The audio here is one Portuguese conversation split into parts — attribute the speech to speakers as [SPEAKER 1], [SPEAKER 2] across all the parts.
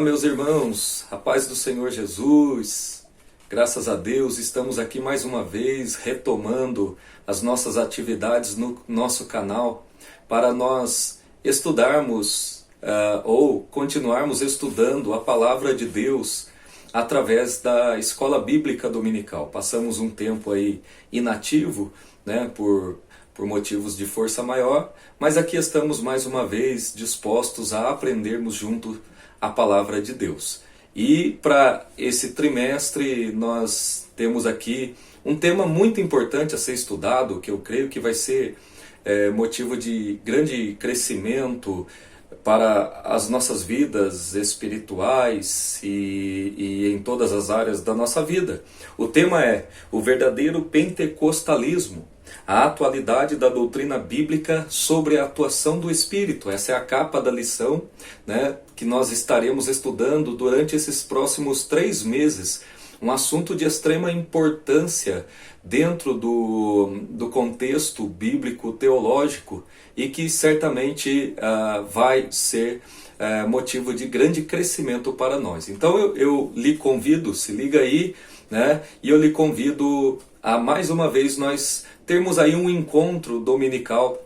[SPEAKER 1] meus irmãos, a paz do Senhor Jesus, graças a Deus estamos aqui mais uma vez retomando as nossas atividades no nosso canal para nós estudarmos ou continuarmos estudando a Palavra de Deus através da Escola Bíblica Dominical. Passamos um tempo aí inativo, né, por motivos de força maior, mas aqui estamos mais uma vez dispostos a aprendermos junto a Palavra de Deus. E para esse trimestre nós temos aqui um tema muito importante a ser estudado, que eu creio que vai ser motivo de grande crescimento para as nossas vidas espirituais e em todas as áreas da nossa vida. O tema é o verdadeiro pentecostalismo, a atualidade da doutrina bíblica sobre a atuação do Espírito. Essa é a capa da lição, né, que nós estaremos estudando durante esses próximos 3 meses. Um assunto de extrema importância dentro do contexto bíblico teológico e que certamente vai ser motivo de grande crescimento para nós. Então eu lhe convido, se liga aí, né, e eu lhe convido a mais uma vez nós termos aí um encontro dominical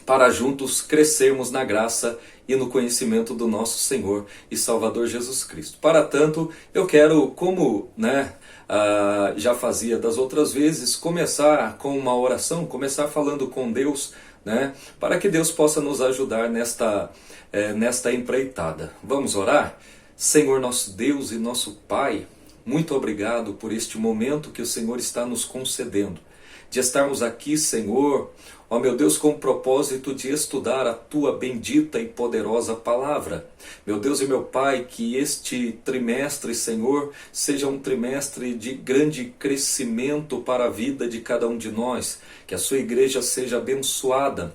[SPEAKER 1] para juntos crescermos na graça e no conhecimento do nosso Senhor e Salvador Jesus Cristo. Para tanto, eu quero, como já fazia das outras vezes, começar com uma oração, começar falando com Deus, né, para que Deus possa nos ajudar nesta empreitada. Vamos orar? Senhor nosso Deus e nosso Pai, muito obrigado por este momento que o Senhor está nos concedendo, de estarmos aqui, Senhor, ó meu Deus, com o propósito de estudar a Tua bendita e poderosa Palavra. Meu Deus e meu Pai, que este trimestre, Senhor, seja um trimestre de grande crescimento para a vida de cada um de nós, que a Sua igreja seja abençoada,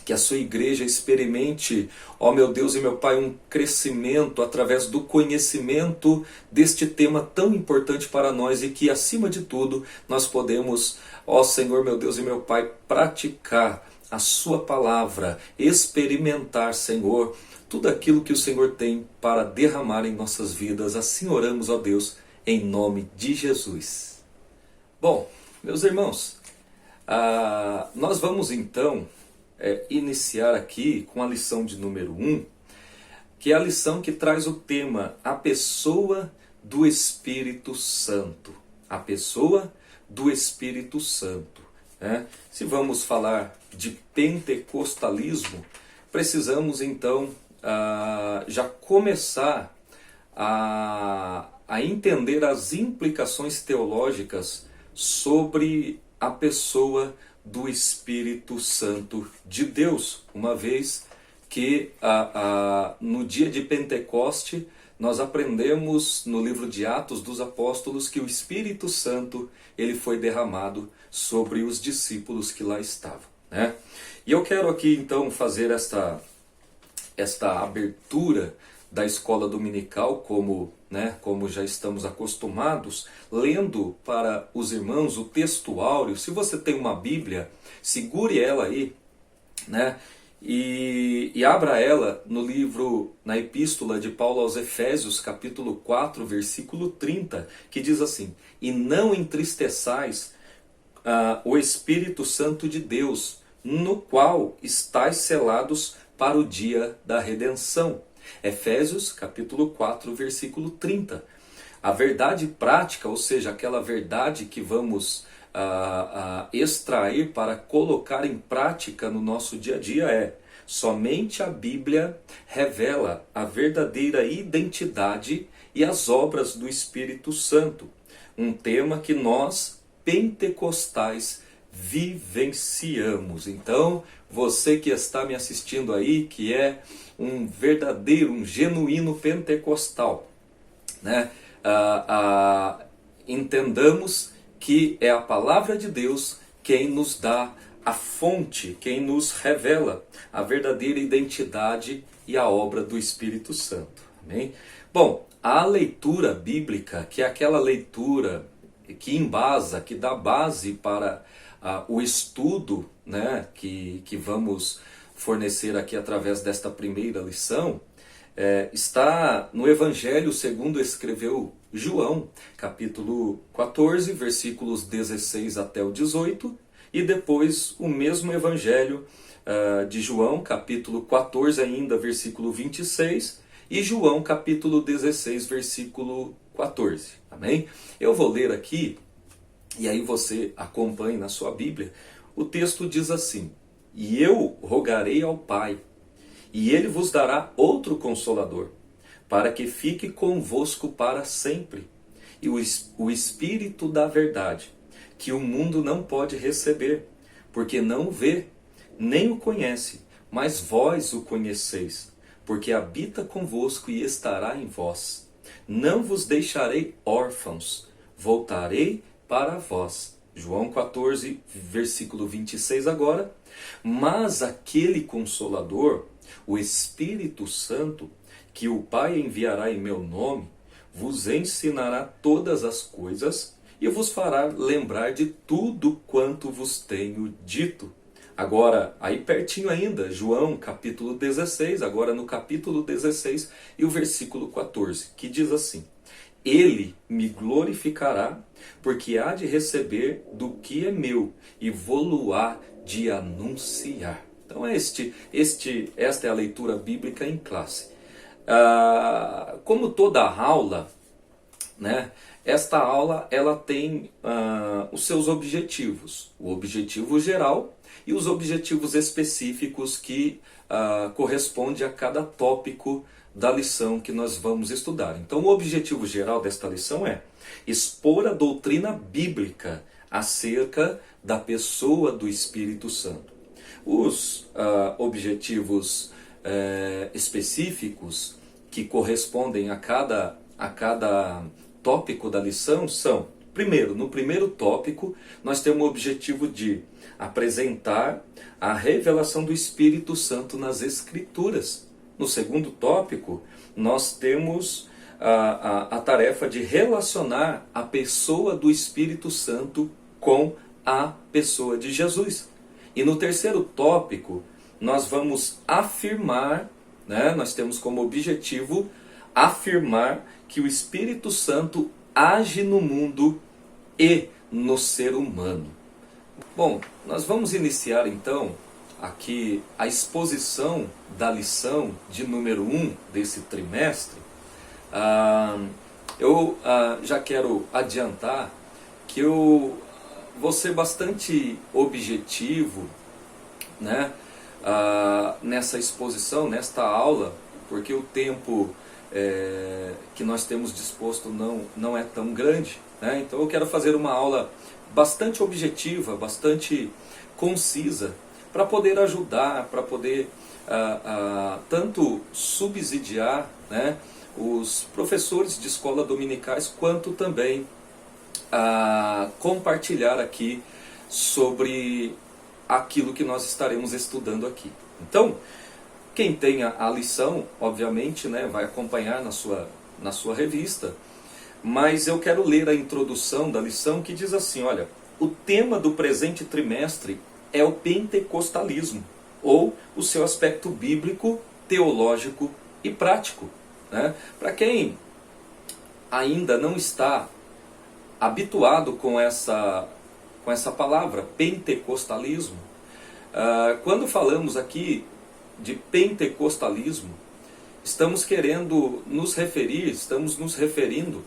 [SPEAKER 1] que a sua igreja experimente, ó meu Deus e meu Pai, um crescimento através do conhecimento deste tema tão importante para nós e que, acima de tudo, nós podemos, ó Senhor, meu Deus e meu Pai, praticar a sua palavra, experimentar, Senhor, tudo aquilo que o Senhor tem para derramar em nossas vidas. Assim oramos, ó Deus, em nome de Jesus. Bom, meus irmãos, nós vamos então iniciar aqui com a lição de número 1, que é a lição que traz o tema A Pessoa do Espírito Santo. A Pessoa do Espírito Santo. Se vamos falar de pentecostalismo, precisamos então já começar a entender as implicações teológicas sobre a pessoa do Espírito Santo de Deus, uma vez que no dia de Pentecoste nós aprendemos no livro de Atos dos Apóstolos que o Espírito Santo ele foi derramado sobre os discípulos que lá estavam, né? E eu quero aqui então fazer esta abertura da escola dominical, como já estamos acostumados, lendo para os irmãos o texto áureo. Se você tem uma Bíblia, segure ela aí, né? E abra ela no livro, na epístola de Paulo aos Efésios, capítulo 4, versículo 30, que diz assim: E não entristeçais o Espírito Santo de Deus, no qual estáis selados para o dia da redenção. Efésios capítulo 4, versículo 30. A verdade prática, ou seja, aquela verdade que vamos extrair para colocar em prática no nosso dia a dia é: somente a Bíblia revela a verdadeira identidade e as obras do Espírito Santo. Um tema que nós, pentecostais, vivenciamos. Então, você que está me assistindo aí, que é um verdadeiro, um genuíno pentecostal, né? Entendamos que é a palavra de Deus quem nos dá a fonte, quem nos revela a verdadeira identidade e a obra do Espírito Santo. Amém? Bom, a leitura bíblica, que é aquela leitura que embasa, que dá base para o estudo, né, que vamos fornecer aqui através desta primeira lição, está no Evangelho segundo escreveu João, capítulo 14, versículos 16 até o 18, e depois o mesmo Evangelho de João, capítulo 14 ainda, versículo 26, e João, capítulo 16, versículo 14. Amém? Eu vou ler aqui, e aí você acompanhe na sua Bíblia. O texto diz assim: E eu rogarei ao Pai, e Ele vos dará outro Consolador, para que fique convosco para sempre, e o Espírito da verdade, que o mundo não pode receber, porque não o vê, nem o conhece, mas vós o conheceis, porque habita convosco e estará em vós. Não vos deixarei órfãos, voltarei para vós. João 14, versículo 26 agora. Mas aquele Consolador, o Espírito Santo, que o Pai enviará em meu nome, vos ensinará todas as coisas e vos fará lembrar de tudo quanto vos tenho dito. Agora, aí pertinho ainda, João capítulo 16, agora no capítulo 16 e o versículo 14, que diz assim: Ele me glorificará, porque há de receber do que é meu e vou-lo-á de anunciar. Então esta é a leitura bíblica em classe. Como toda aula, né, esta aula ela tem os seus objetivos. O objetivo geral e os objetivos específicos que correspondem a cada tópico da lição que nós vamos estudar. Então o objetivo geral desta lição é expor a doutrina bíblica acerca da pessoa do Espírito Santo. Os objetivos específicos que correspondem a cada tópico da lição são: primeiro, no primeiro tópico, nós temos o objetivo de apresentar a revelação do Espírito Santo nas Escrituras. No segundo tópico, nós temos a tarefa de relacionar a pessoa do Espírito Santo com a pessoa de Jesus. E no terceiro tópico, nós vamos afirmar, né, nós temos como objetivo afirmar que o Espírito Santo age no mundo e no ser humano. Bom, nós vamos iniciar então aqui a exposição da lição de número 1 desse trimestre. Eu já quero adiantar que eu vou ser bastante objetivo, né, nessa exposição, nesta aula, porque o tempo que nós temos disposto não é tão grande, né? Então eu quero fazer uma aula bastante objetiva, bastante concisa, para poder ajudar, para poder tanto subsidiar, né, os professores de escola dominicais, quanto também compartilhar aqui sobre aquilo que nós estaremos estudando aqui. Então, quem tem a lição, obviamente, né, vai acompanhar na sua revista, mas eu quero ler a introdução da lição, que diz assim: olha, o tema do presente trimestre é o pentecostalismo, ou o seu aspecto bíblico, teológico e prático, né? Para quem ainda não está habituado com essa palavra, pentecostalismo, quando falamos aqui de pentecostalismo, estamos nos referindo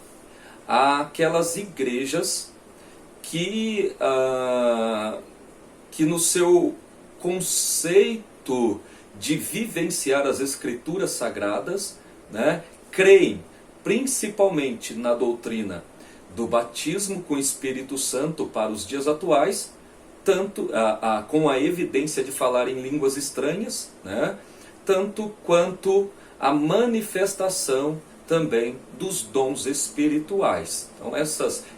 [SPEAKER 1] àquelas igrejas que no seu conceito de vivenciar as Escrituras Sagradas, né, creem principalmente na doutrina do batismo com o Espírito Santo para os dias atuais, tanto com a evidência de falar em línguas estranhas, né, tanto quanto a manifestação também dos dons espirituais. Então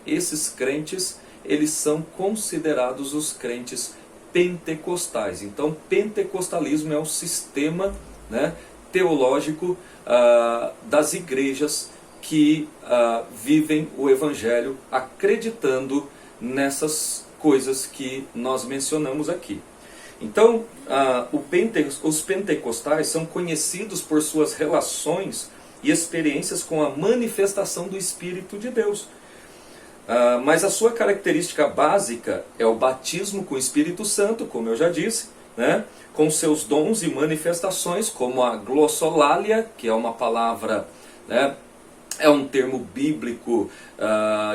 [SPEAKER 1] esses crentes, eles são considerados os crentes pentecostais. Então pentecostalismo é o sistema, né, teológico das igrejas que vivem o Evangelho acreditando nessas coisas que nós mencionamos aqui. Então, os pentecostais são conhecidos por suas relações e experiências com a manifestação do Espírito de Deus. Mas a sua característica básica é o batismo com o Espírito Santo, como eu já disse, né? Com seus dons e manifestações, como a glossolalia, que é uma palavra, né? É um termo bíblico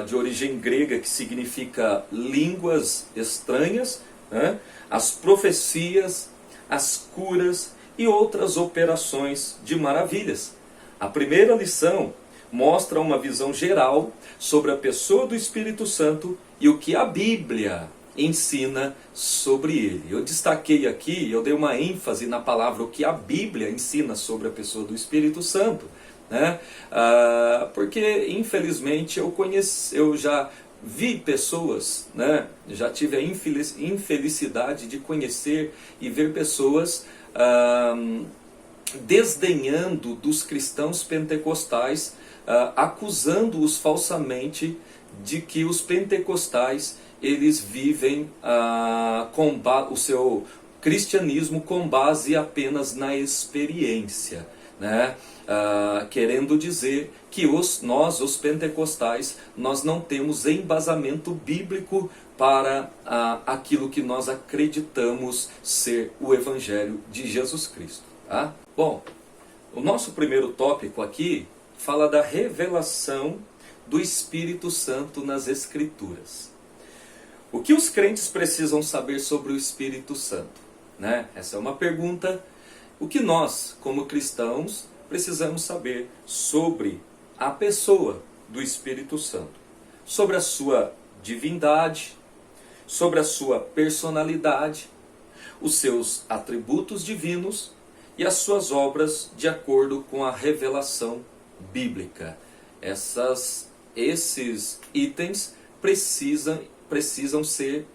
[SPEAKER 1] de origem grega que significa línguas estranhas, né? As profecias, as curas e outras operações de maravilhas. A primeira lição mostra uma visão geral sobre a pessoa do Espírito Santo e o que a Bíblia ensina sobre ele. Eu destaquei aqui, eu dei uma ênfase na palavra o que a Bíblia ensina sobre a pessoa do Espírito Santo, né? Porque infelizmente eu já vi pessoas, né? Já tive a infelicidade de conhecer e ver pessoas desdenhando dos cristãos pentecostais, acusando-os falsamente de que os pentecostais eles vivem o seu cristianismo com base apenas na experiência, né? Querendo dizer que nós, os pentecostais, nós não temos embasamento bíblico para aquilo que nós acreditamos ser o Evangelho de Jesus Cristo. Tá? Bom, o nosso primeiro tópico aqui fala da revelação do Espírito Santo nas Escrituras. O que os crentes precisam saber sobre o Espírito Santo? Né? Essa é uma pergunta. O que nós, como cristãos, precisamos saber sobre a pessoa do Espírito Santo? Sobre a sua divindade, sobre a sua personalidade, os seus atributos divinos e as suas obras de acordo com a revelação bíblica. Esses itens precisam ser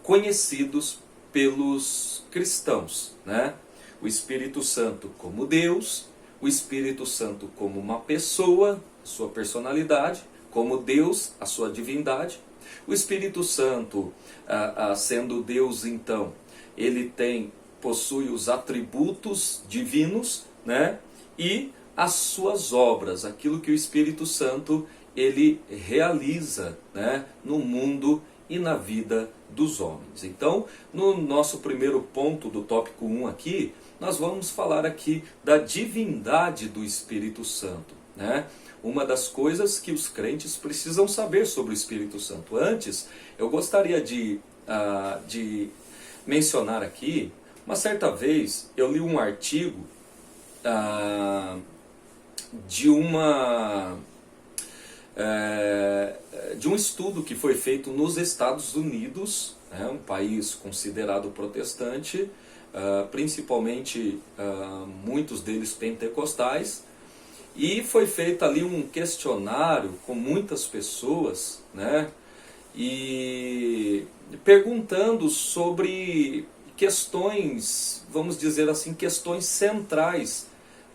[SPEAKER 1] conhecidos pelos cristãos, né? O Espírito Santo como Deus, o Espírito Santo como uma pessoa, sua personalidade, como Deus, a sua divindade. O Espírito Santo, sendo Deus, então, ele possui os atributos divinos, né? E as suas obras, aquilo que o Espírito Santo ele realiza, né? No mundo e na vida dos homens. Então, no nosso primeiro ponto do tópico 1 aqui, nós vamos falar aqui da divindade do Espírito Santo, né? Uma das coisas que os crentes precisam saber sobre o Espírito Santo. Antes, eu gostaria de mencionar aqui, uma certa vez eu li um artigo de um estudo que foi feito nos Estados Unidos, né, um país considerado protestante, principalmente muitos deles pentecostais, e foi feito ali um questionário com muitas pessoas, né, e perguntando sobre questões, vamos dizer assim, questões centrais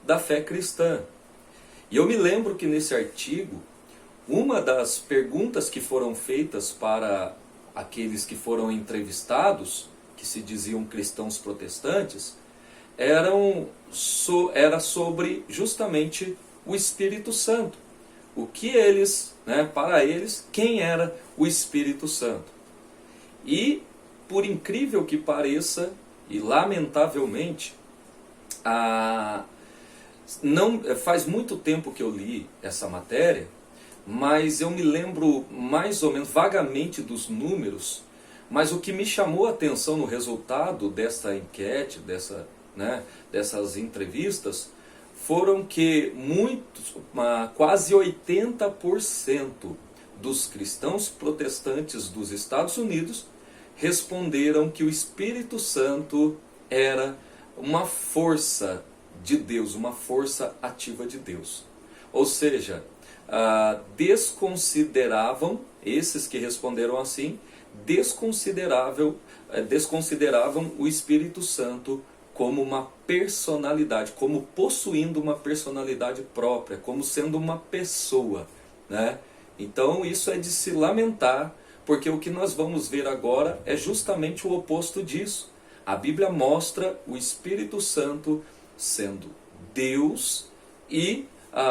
[SPEAKER 1] da fé cristã. E eu me lembro que nesse artigo, uma das perguntas que foram feitas para aqueles que foram entrevistados, que se diziam cristãos protestantes, era sobre justamente o Espírito Santo. O que eles, né, para eles, quem era o Espírito Santo? E, por incrível que pareça, e lamentavelmente, não faz muito tempo que eu li essa matéria, mas eu me lembro mais ou menos vagamente dos números, mas o que me chamou a atenção no resultado dessa enquete, dessas entrevistas, foram que quase 80% dos cristãos protestantes dos Estados Unidos responderam que o Espírito Santo era uma força de Deus, uma força ativa de Deus. Ou seja, desconsideravam, esses que responderam assim, desconsideravam o Espírito Santo como uma personalidade, como possuindo uma personalidade própria, como sendo uma pessoa, né? Então isso é de se lamentar, porque o que nós vamos ver agora é justamente o oposto disso. A Bíblia mostra o Espírito Santo sendo Deus e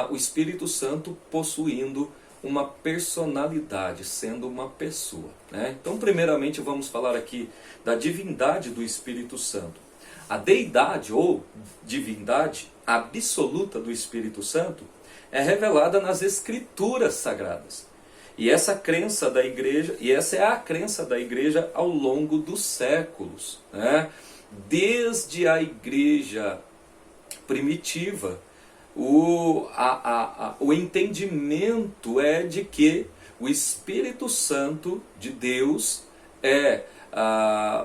[SPEAKER 1] o Espírito Santo possuindo uma personalidade, sendo uma pessoa, né? Então, primeiramente, vamos falar aqui da divindade do Espírito Santo. A deidade ou divindade absoluta do Espírito Santo é revelada nas Escrituras Sagradas. E essa crença da igreja, e essa é a crença da igreja ao longo dos séculos, né? Desde a igreja primitiva, o entendimento é de que o Espírito Santo de Deus é,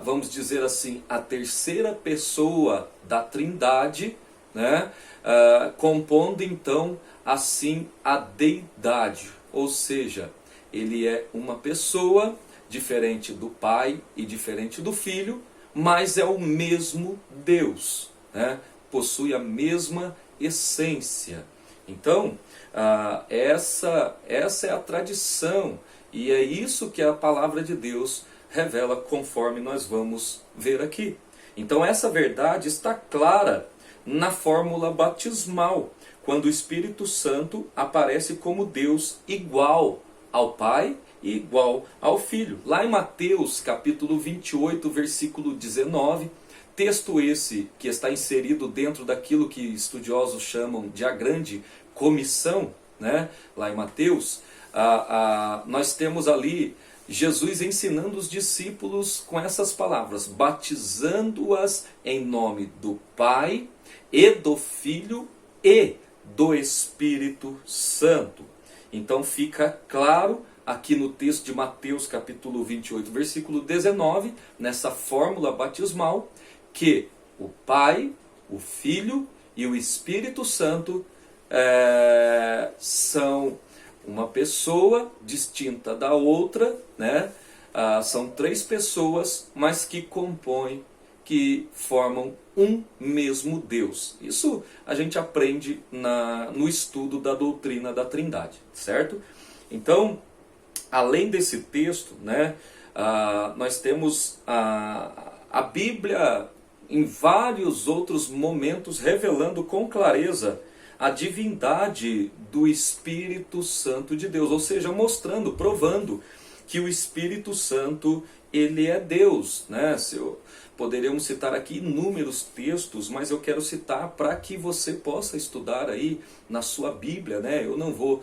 [SPEAKER 1] vamos dizer assim, a terceira pessoa da Trindade, né? Compondo então assim a deidade, ou seja, ele é uma pessoa diferente do Pai e diferente do Filho, mas é o mesmo Deus, né? Possui a mesma essência. Então, essa é a tradição, e é isso que a palavra de Deus revela, conforme nós vamos ver aqui. Então, essa verdade está clara na fórmula batismal, quando o Espírito Santo aparece como Deus igual ao Pai e igual ao Filho. Lá em Mateus capítulo 28, versículo 19, texto esse que está inserido dentro daquilo que estudiosos chamam de a grande comissão, né? Lá em Mateus, nós temos ali Jesus ensinando os discípulos com essas palavras, batizando-as em nome do Pai e do Filho e do Espírito Santo. Então fica claro aqui no texto de Mateus capítulo 28, versículo 19, nessa fórmula batismal, que o Pai, o Filho e o Espírito Santo são uma pessoa distinta da outra, né? São três pessoas, mas que compõem, que formam um mesmo Deus. Isso a gente aprende no estudo da doutrina da Trindade, certo? Então, além desse texto, né, nós temos a Bíblia em vários outros momentos revelando com clareza a divindade do Espírito Santo de Deus, ou seja, mostrando, provando que o Espírito Santo, ele é Deus, né? Poderíamos citar aqui inúmeros textos, mas eu quero citar para que você possa estudar aí na sua Bíblia, né? Eu não vou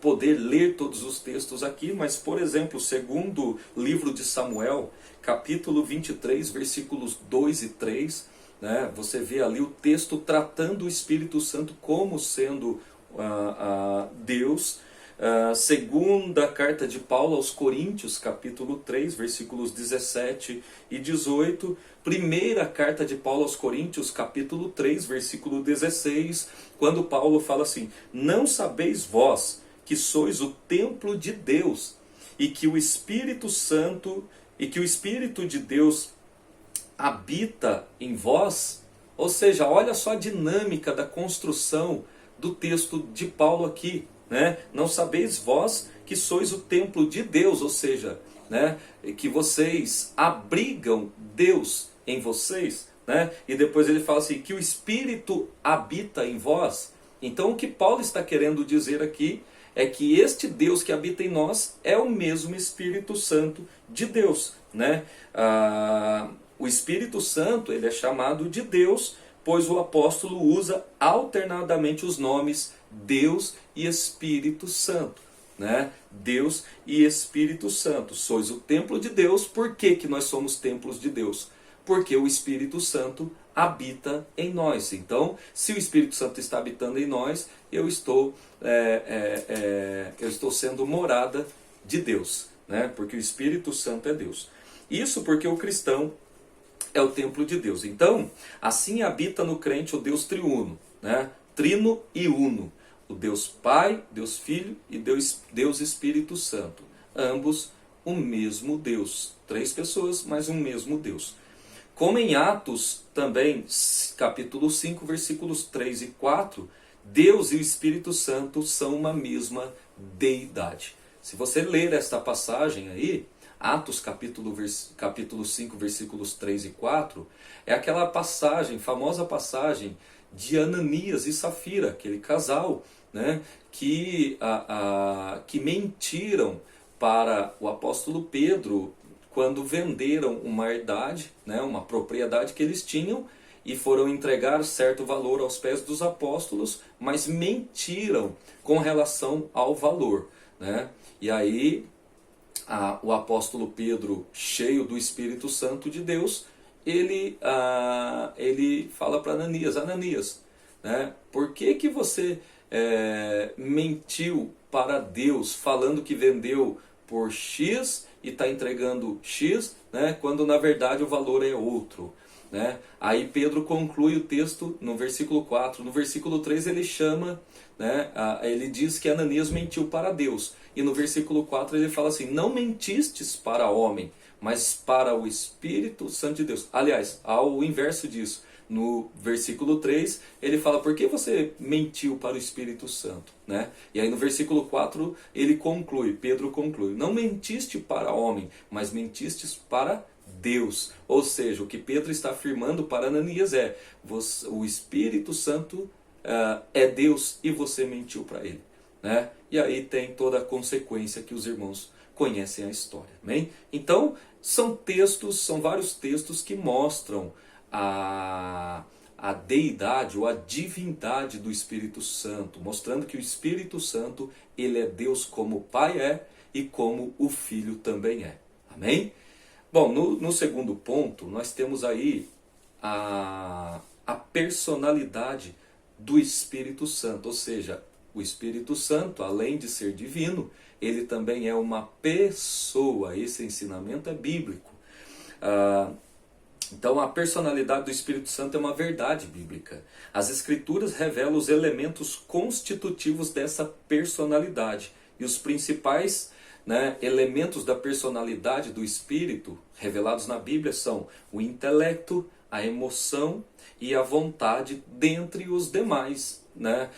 [SPEAKER 1] poder ler todos os textos aqui, mas, por exemplo, segundo livro de Samuel, capítulo 23, versículos 2 e 3, né? Você vê ali o texto tratando o Espírito Santo como sendo Deus. Segunda carta de Paulo aos Coríntios, capítulo 3, versículos 17 e 18. Primeira carta de Paulo aos Coríntios, capítulo 3, versículo 16, quando Paulo fala assim: não sabeis vós que sois o templo de Deus e que o Espírito Santo e que o Espírito de Deus habita em vós? Ou seja, olha só a dinâmica da construção do texto de Paulo aqui, né? Não sabeis vós que sois o templo de Deus, ou seja, né, que vocês abrigam Deus em vocês, né? E depois ele fala assim, que o Espírito habita em vós. Então o que Paulo está querendo dizer aqui é que este Deus que habita em nós é o mesmo Espírito Santo de Deus, né? O Espírito Santo, ele é chamado de Deus, pois o apóstolo usa alternadamente os nomes Deus e Espírito Santo, né? Deus e Espírito Santo. Sois o templo de Deus. Por que nós somos templos de Deus? Porque o Espírito Santo habita em nós. Então, se o Espírito Santo está habitando em nós, eu estou sendo morada de Deus, né? Porque o Espírito Santo é Deus. Isso porque o cristão é o templo de Deus. Então, assim habita no crente o Deus triuno, né? Trino e uno. O Deus Pai, Deus Filho e Deus Espírito Santo. Ambos o mesmo Deus. Três pessoas, mas um mesmo Deus. Como em Atos também, capítulo 5, versículos 3 e 4, Deus e o Espírito Santo são uma mesma deidade. Se você ler esta passagem aí, Atos capítulo 5, versículos 3 e 4, é aquela passagem, famosa passagem de Ananias e Safira, aquele casal, né, que mentiram para o apóstolo Pedro quando venderam uma herdade, né, uma propriedade que eles tinham, e foram entregar certo valor aos pés dos apóstolos, mas mentiram com relação ao valor, né? E aí o apóstolo Pedro, cheio do Espírito Santo de Deus, ele fala para Ananias: Ananias, né, por que você mentiu para Deus falando que vendeu por X e está entregando X, né, quando na verdade o valor é outro? Né? Aí Pedro conclui o texto no versículo 4. No versículo 3 ele chama, né, ele diz que Ananias mentiu para Deus. E no versículo 4 ele fala assim: não mentistes para homem, mas para o Espírito Santo de Deus. Aliás, ao inverso disso, no versículo 3 ele fala: por que você mentiu para o Espírito Santo? Né? E aí no versículo 4 ele conclui, Pedro conclui: não mentiste para homem, mas mentistes para Deus. Ou seja, o que Pedro está afirmando para Ananias é: o Espírito Santo é Deus e você mentiu para ele. Né? E aí tem toda a consequência que os irmãos conhecem a história. Amém? Então, são vários textos que mostram a deidade ou a divindade do Espírito Santo, mostrando que o Espírito Santo, ele é Deus como o Pai é e como o Filho também é. Amém? Bom, no segundo ponto, nós temos aí a personalidade do Espírito Santo, ou seja, o Espírito Santo, além de ser divino, ele também é uma pessoa. Esse ensinamento é bíblico. Então, a personalidade do Espírito Santo é uma verdade bíblica. As Escrituras revelam os elementos constitutivos dessa personalidade. E os principais, né, elementos da personalidade do Espírito revelados na Bíblia são o intelecto, a emoção e a vontade, dentre os demais, né,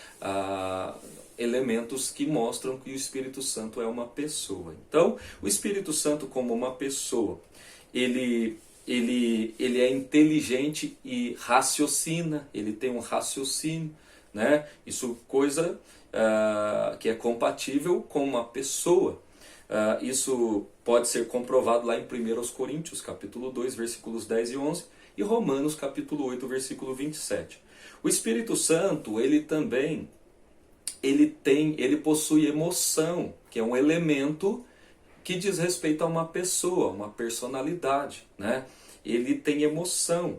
[SPEAKER 1] elementos que mostram que o Espírito Santo é uma pessoa. Então, o Espírito Santo como uma pessoa, ele é inteligente e raciocina, ele tem um raciocínio, né? Isso coisa que é compatível com uma pessoa. Isso pode ser comprovado lá em 1 Coríntios, capítulo 2, versículos 10 e 11, e Romanos, capítulo 8, versículo 27. O Espírito Santo, ele também, ele possui emoção, que é um elemento que diz respeito a uma pessoa, uma personalidade, né? Ele tem emoção,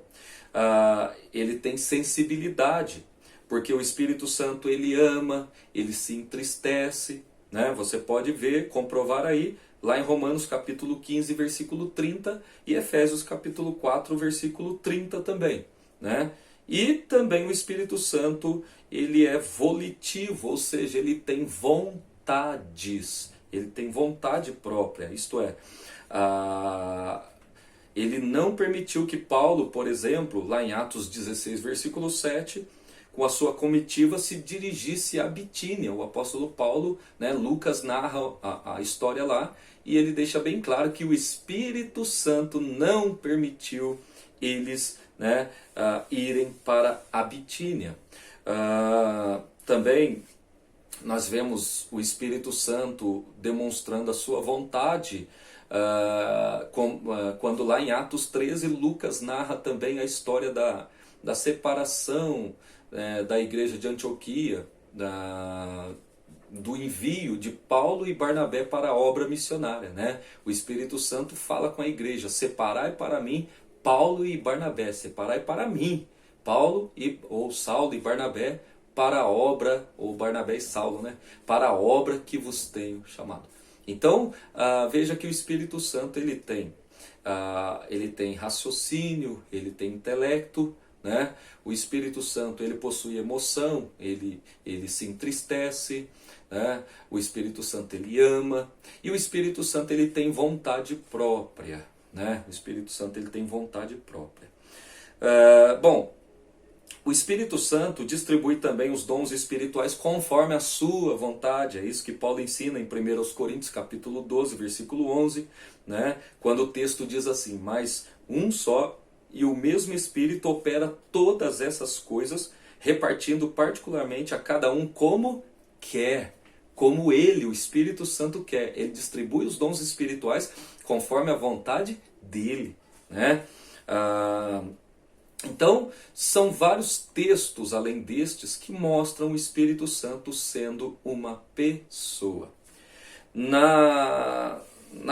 [SPEAKER 1] ele tem sensibilidade, porque o Espírito Santo, ele ama, ele se entristece, né? Você pode ver, comprovar aí, lá em Romanos capítulo 15, versículo 30, e Efésios capítulo 4, versículo 30 também, né? E também o Espírito Santo, ele é volitivo, ou seja, ele tem vontades, ele tem vontade própria, isto é, ele não permitiu que Paulo, por exemplo, lá em Atos 16, versículo 7, com a sua comitiva se dirigisse a Bitínia. O apóstolo Paulo, né, Lucas narra a história lá, e ele deixa bem claro que o Espírito Santo não permitiu eles, né, irem para a Bitínia. Também nós vemos o Espírito Santo demonstrando a sua vontade, quando lá em Atos 13 Lucas narra também a história da separação da igreja de Antioquia, do envio de Paulo e Barnabé para a obra missionária, né? O Espírito Santo fala com a igreja: separai para mim Paulo e Barnabé, separai para mim Paulo ou Saulo e Barnabé para a obra, ou Barnabé e Saulo, né? Para a obra que vos tenho chamado. Então, veja que o Espírito Santo, ele tem raciocínio, ele tem intelecto, né? O Espírito Santo, ele possui emoção, ele se entristece, né? O Espírito Santo, ele ama, e o Espírito Santo, ele tem vontade própria, né? O Espírito Santo, ele tem vontade própria. Bom, O Espírito Santo distribui também os dons espirituais conforme a sua vontade. É isso que Paulo ensina em 1 Coríntios capítulo 12, versículo 11, né? Quando o texto diz assim: mas um só e o mesmo Espírito opera todas essas coisas, repartindo particularmente a cada um como quer, como ele, o Espírito Santo, quer. Ele distribui os dons espirituais conforme a vontade dele, né? Então, são vários textos além destes que mostram o Espírito Santo sendo uma pessoa. Na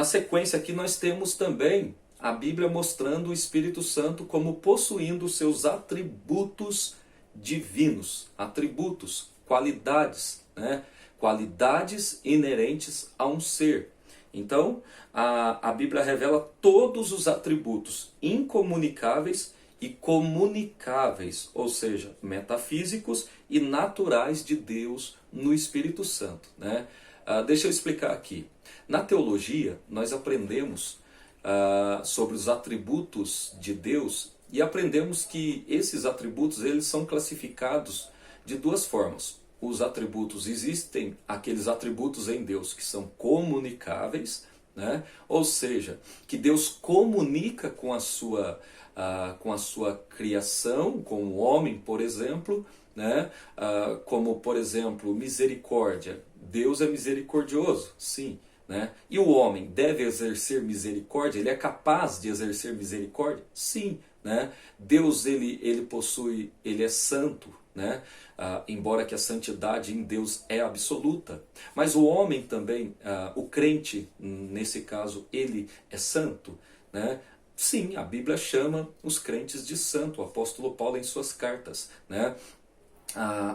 [SPEAKER 1] sequência aqui nós temos também a Bíblia mostrando o Espírito Santo como possuindo seus atributos divinos, atributos, qualidades, né? Qualidades inerentes a um ser. Então, a Bíblia revela todos os atributos incomunicáveis e comunicáveis, ou seja, metafísicos e naturais de Deus no Espírito Santo, né? Deixa eu explicar aqui. Na teologia, nós aprendemos sobre os atributos de Deus e aprendemos que esses atributos eles são classificados de duas formas. Os atributos, existem aqueles atributos em Deus que são comunicáveis, né? Ou seja, que Deus comunica com a sua criação, com o homem, por exemplo, né? Como, por exemplo, misericórdia. Deus é misericordioso, sim. Né? E o homem deve exercer misericórdia? Ele é capaz de exercer misericórdia? Sim. Né? Deus ele possui, ele é santo, né? Embora que a santidade em Deus é absoluta. Mas o homem também, o crente, nesse caso, ele é santo, né? Sim, a Bíblia chama os crentes de santo, o apóstolo Paulo em suas cartas, né?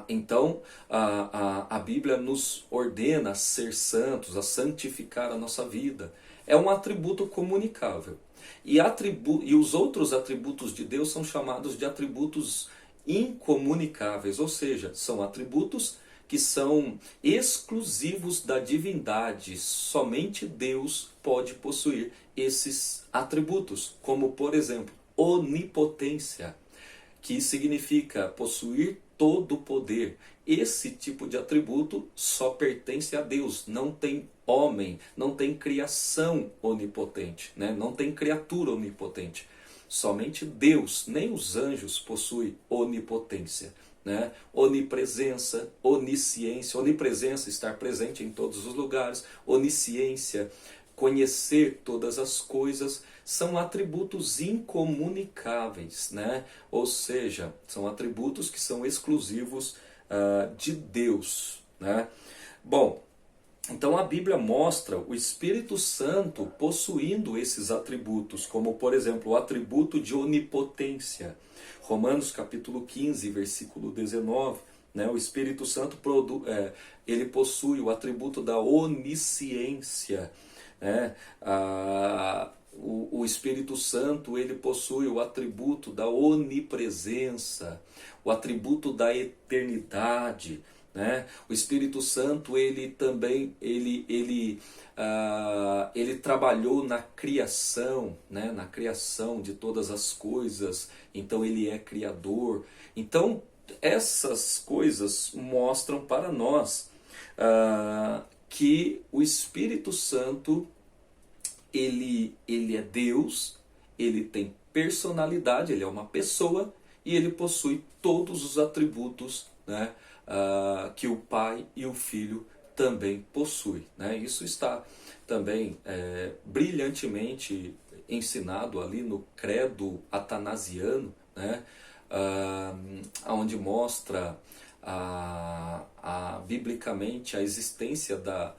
[SPEAKER 1] Então, a Bíblia nos ordena a ser santos, a santificar a nossa vida. É um atributo comunicável. E os outros atributos de Deus são chamados de atributos incomunicáveis, ou seja, são atributos que são exclusivos da divindade. Somente Deus pode possuir esses atributos, como, por exemplo, onipotência, que significa possuir todo o poder. Esse tipo de atributo só pertence a Deus, não tem homem, não tem criação onipotente, né? Não tem criatura onipotente. Somente Deus, nem os anjos possuem onipotência, né? Onipresença, onisciência, onipresença, estar presente em todos os lugares, onisciência, conhecer todas as coisas, são atributos incomunicáveis, né? Ou seja, são atributos que são exclusivos de Deus, né? Bom, então a Bíblia mostra o Espírito Santo possuindo esses atributos, como por exemplo o atributo de onipotência. Romanos capítulo 15, versículo 19, né? O Espírito Santo ele possui o atributo da onisciência, né? O Espírito Santo ele possui o atributo da onipresença, o atributo da eternidade, né? O Espírito Santo ele também ele trabalhou na criação, né? Na criação de todas as coisas, então ele é criador. Então essas coisas mostram para nós que o Espírito Santo ele é Deus, ele tem personalidade, ele é uma pessoa e ele possui todos os atributos, né, que o Pai e o Filho também possuem, né? Isso está também brilhantemente ensinado ali no credo atanasiano, né, onde mostra biblicamente a existência da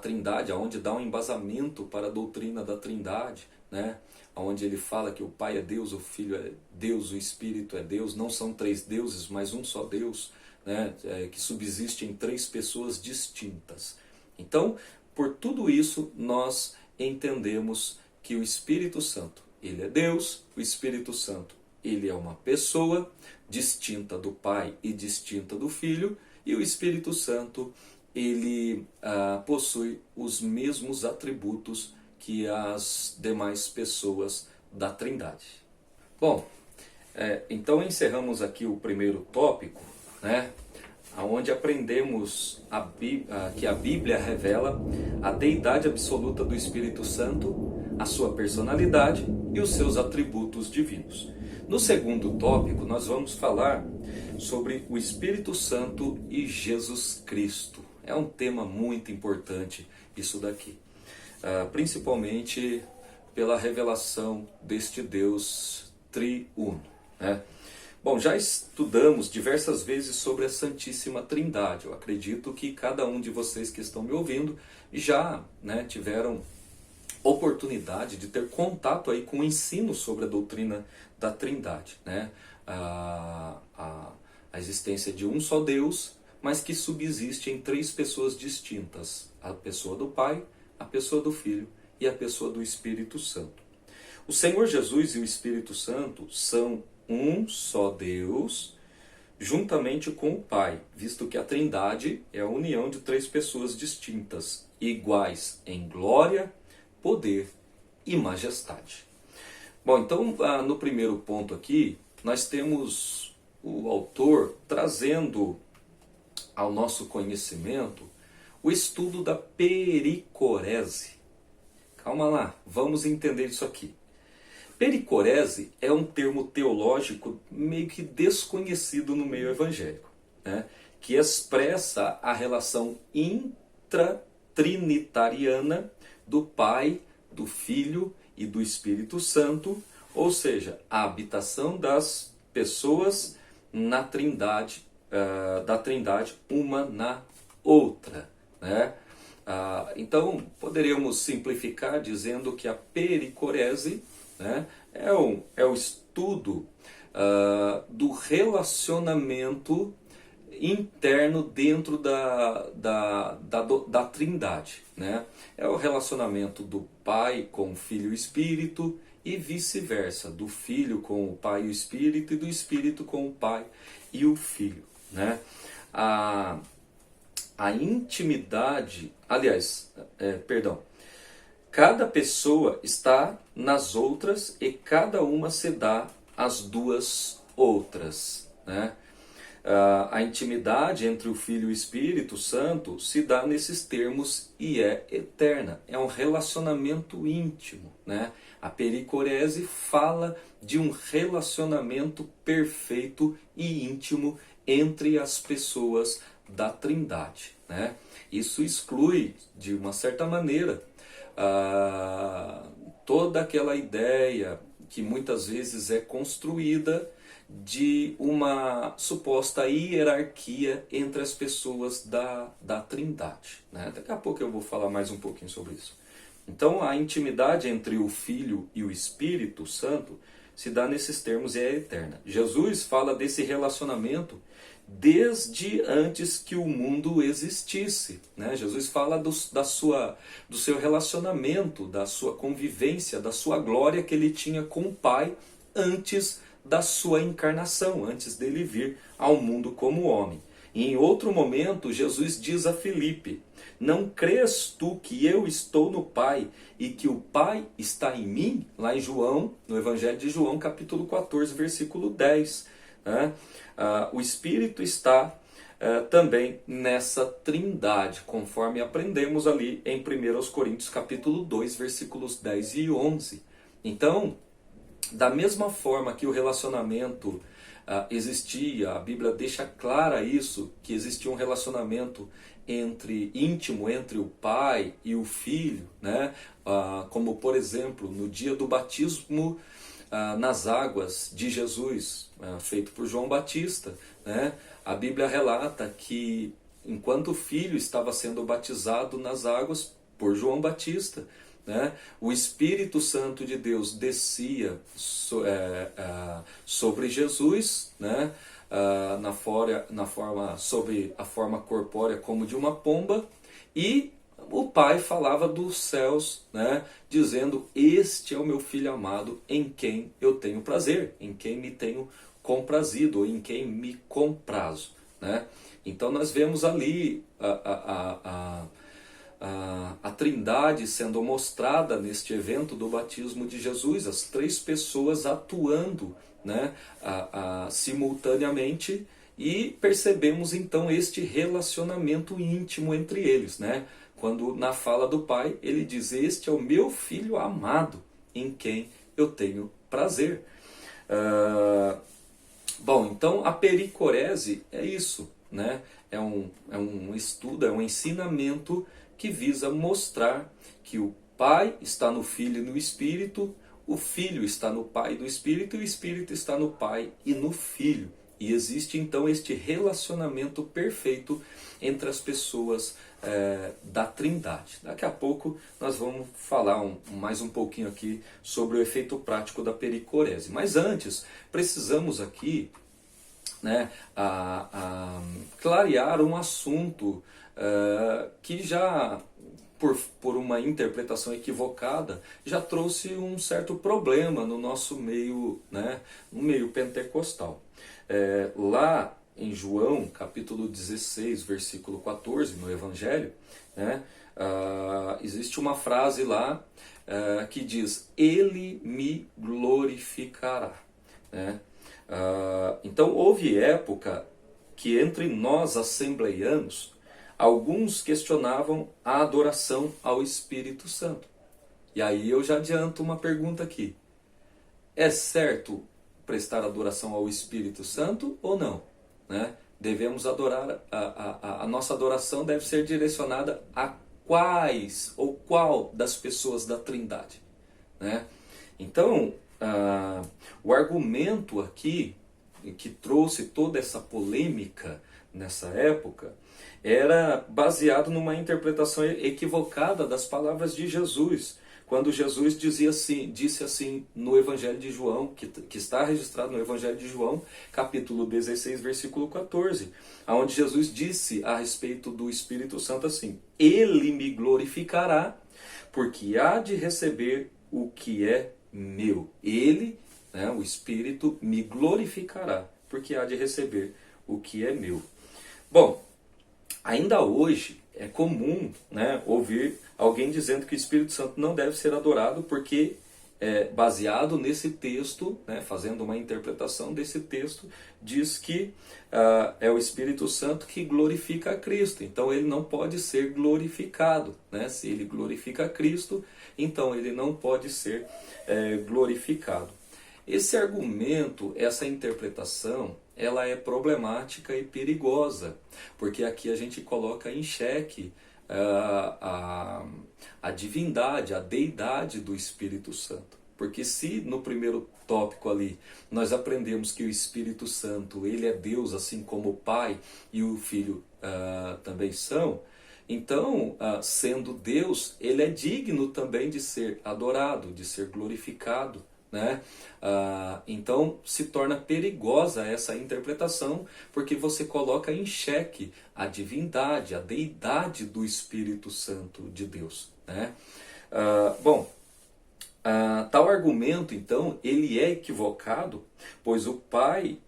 [SPEAKER 1] Trindade, onde dá um embasamento para a doutrina da Trindade, né? Onde ele fala que o Pai é Deus, o Filho é Deus, o Espírito é Deus, não são três deuses, mas um só Deus, né? Que subsiste em três pessoas distintas. Então, por tudo isso, nós entendemos que o Espírito Santo, ele é Deus, o Espírito Santo, ele é uma pessoa distinta do Pai e distinta do Filho, e o Espírito Santo ele possui os mesmos atributos que as demais pessoas da Trindade. Bom, Então encerramos aqui o primeiro tópico, né? Onde aprendemos que a Bíblia revela a deidade absoluta do Espírito Santo, a sua personalidade e os seus atributos divinos. No segundo tópico, nós vamos falar sobre o Espírito Santo e Jesus Cristo. É um tema muito importante isso daqui, principalmente pela revelação deste Deus triuno, né? Bom, já estudamos diversas vezes sobre a Santíssima Trindade. Eu acredito que cada um de vocês que estão me ouvindo já, né, tiveram oportunidade de ter contato aí com o ensino sobre a doutrina da Trindade, né? A existência de um só Deus, mas que subsiste em três pessoas distintas: a pessoa do Pai, a pessoa do Filho e a pessoa do Espírito Santo. O Senhor Jesus e o Espírito Santo são um só Deus, juntamente com o Pai, visto que a Trindade é a união de três pessoas distintas, iguais em glória, poder e majestade. Bom, então no primeiro ponto aqui, nós temos o autor trazendo ao nosso conhecimento o estudo da pericorese. Calma lá, vamos entender isso aqui. Pericorese é um termo teológico meio que desconhecido no meio evangélico, né? Que expressa a relação intratrinitariana do Pai, do Filho e do Espírito Santo, ou seja, a habitação das pessoas na Trindade, da Trindade uma na outra, né? Então, poderíamos simplificar dizendo que a pericorese, né, é o estudo do relacionamento interno dentro da Trindade, né? É o relacionamento do Pai com o Filho e o Espírito e vice-versa, do Filho com o Pai e o Espírito e do Espírito com o Pai e o Filho, né? A intimidade, aliás, cada pessoa está nas outras e cada uma se dá às duas outras, né? A intimidade entre o Filho e o Espírito Santo se dá nesses termos e é eterna. É um relacionamento íntimo, né? A pericorese fala de um relacionamento perfeito e íntimo entre as pessoas da Trindade, né? Isso exclui, de uma certa maneira, toda aquela ideia que muitas vezes é construída de uma suposta hierarquia entre as pessoas da Trindade, né? Daqui a pouco eu vou falar mais um pouquinho sobre isso. Então, a intimidade entre o Filho e o Espírito Santo se dá nesses termos e é eterna. Jesus fala desse relacionamento desde antes que o mundo existisse, né? Jesus fala do seu relacionamento, da sua convivência, da sua glória que ele tinha com o Pai antes da sua encarnação, antes dele vir ao mundo como homem. E em outro momento, Jesus diz a Filipe: não crês tu que eu estou no Pai e que o Pai está em mim? Lá em João, no Evangelho de João, capítulo 14, versículo 10. Né? O Espírito está também nessa trindade, conforme aprendemos ali em 1 Coríntios capítulo 2, versículos 10 e 11. Então, da mesma forma que o relacionamento existia, a Bíblia deixa clara isso, que existia um relacionamento íntimo entre o Pai e o Filho, né? Como por exemplo, no dia do batismo nas águas de Jesus, feito por João Batista, né? A Bíblia relata que enquanto o Filho estava sendo batizado nas águas por João Batista, né, o Espírito Santo de Deus descia sobre Jesus, né, sobre a forma corpórea como de uma pomba, e o Pai falava dos céus, né, dizendo: este é o meu Filho amado, em quem eu tenho prazer, em quem me tenho comprazido, ou em quem me comprazo, né? Então nós vemos ali a Trindade sendo mostrada neste evento do batismo de Jesus, as três pessoas atuando, né, simultaneamente, e percebemos então este relacionamento íntimo entre eles, né? Quando na fala do Pai ele diz: este é o meu Filho amado, em quem eu tenho prazer. Bom, então a pericorese é isso, né? É um estudo, é um ensinamento que visa mostrar que o Pai está no Filho e no Espírito, o Filho está no Pai e no Espírito, e o Espírito está no Pai e no Filho. E existe então este relacionamento perfeito entre as pessoas da Trindade. Daqui a pouco nós vamos falar mais um pouquinho aqui sobre o efeito prático da pericorese. Mas antes, precisamos aqui, né, clarear um assunto que já, por uma interpretação equivocada, já trouxe um certo problema no nosso meio, né, no meio pentecostal. Lá em João, capítulo 16, versículo 14, no Evangelho, né, existe uma frase lá que diz: ele me glorificará. Né? Então houve época que entre nós assembleianos, alguns questionavam a adoração ao Espírito Santo. E aí eu já adianto uma pergunta aqui: é certo prestar adoração ao Espírito Santo ou não? Né? Devemos adorar, a nossa adoração deve ser direcionada a quais ou qual das pessoas da Trindade? Né? Então, o argumento aqui que trouxe toda essa polêmica nessa época era baseado numa interpretação equivocada das palavras de Jesus, quando Jesus disse assim no Evangelho de João, que está registrado no Evangelho de João, capítulo 16, versículo 14, onde Jesus disse a respeito do Espírito Santo assim: ele me glorificará, porque há de receber o que é meu. Ele, né, o Espírito, me glorificará, porque há de receber o que é meu. Bom, ainda hoje é comum, né, ouvir alguém dizendo que o Espírito Santo não deve ser adorado porque, baseado nesse texto, né, fazendo uma interpretação desse texto, diz que é o Espírito Santo que glorifica a Cristo. Então ele não pode ser glorificado. Né? Se ele glorifica a Cristo, então ele não pode ser glorificado. Esse argumento, essa interpretação, ela é problemática e perigosa, porque aqui a gente coloca em xeque a divindade, a deidade do Espírito Santo. Porque se no primeiro tópico ali nós aprendemos que o Espírito Santo, ele é Deus, assim como o Pai e o Filho também são, então, sendo Deus, ele é digno também de ser adorado, de ser glorificado. Né? Então se torna perigosa essa interpretação, porque você coloca em xeque a divindade, a deidade do Espírito Santo de Deus. Né? Tal argumento, então, ele é equivocado, pois o Pai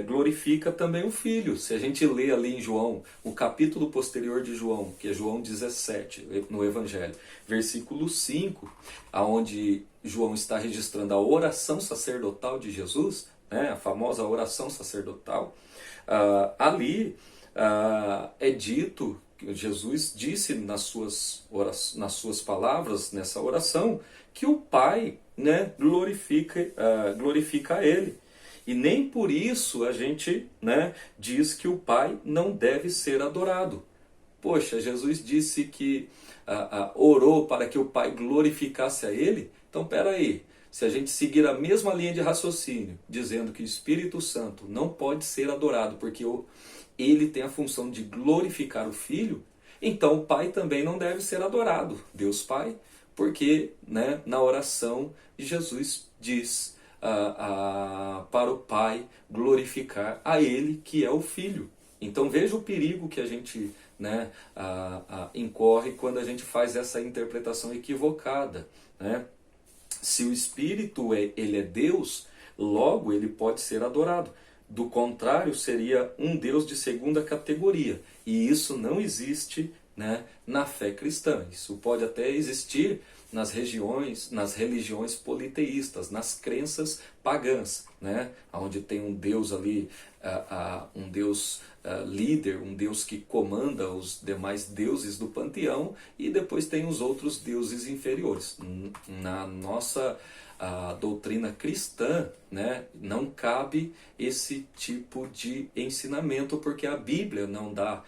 [SPEAKER 1] glorifica também o Filho. Se a gente lê ali em João, o capítulo posterior de João, que é João 17, no Evangelho, versículo 5, onde João está registrando a oração sacerdotal de Jesus, né, a famosa oração sacerdotal, ali é dito, Jesus disse nas suas palavras, nessa oração, que o Pai, né, glorifica Ele. E nem por isso a gente, né, diz que o Pai não deve ser adorado. Poxa, Jesus disse que orou para que o Pai glorificasse a Ele. Então, peraí, se a gente seguir a mesma linha de raciocínio, dizendo que o Espírito Santo não pode ser adorado porque ele tem a função de glorificar o Filho, então o Pai também não deve ser adorado, Deus Pai, porque, né, na oração Jesus diz para o Pai glorificar a Ele, que é o Filho. Então veja o perigo que a gente, né, incorre quando a gente faz essa interpretação equivocada. Né? Se o Espírito ele é Deus, logo ele pode ser adorado. Do contrário, seria um Deus de segunda categoria. E isso não existe né, na fé cristã. Isso pode até existir nas religiões politeístas, nas crenças pagãs, né, onde tem um Deus ali, um Deus líder, um Deus que comanda os demais deuses do panteão, e depois tem os outros deuses inferiores. Na nossa doutrina cristã, né, não cabe esse tipo de ensinamento, porque a Bíblia não dá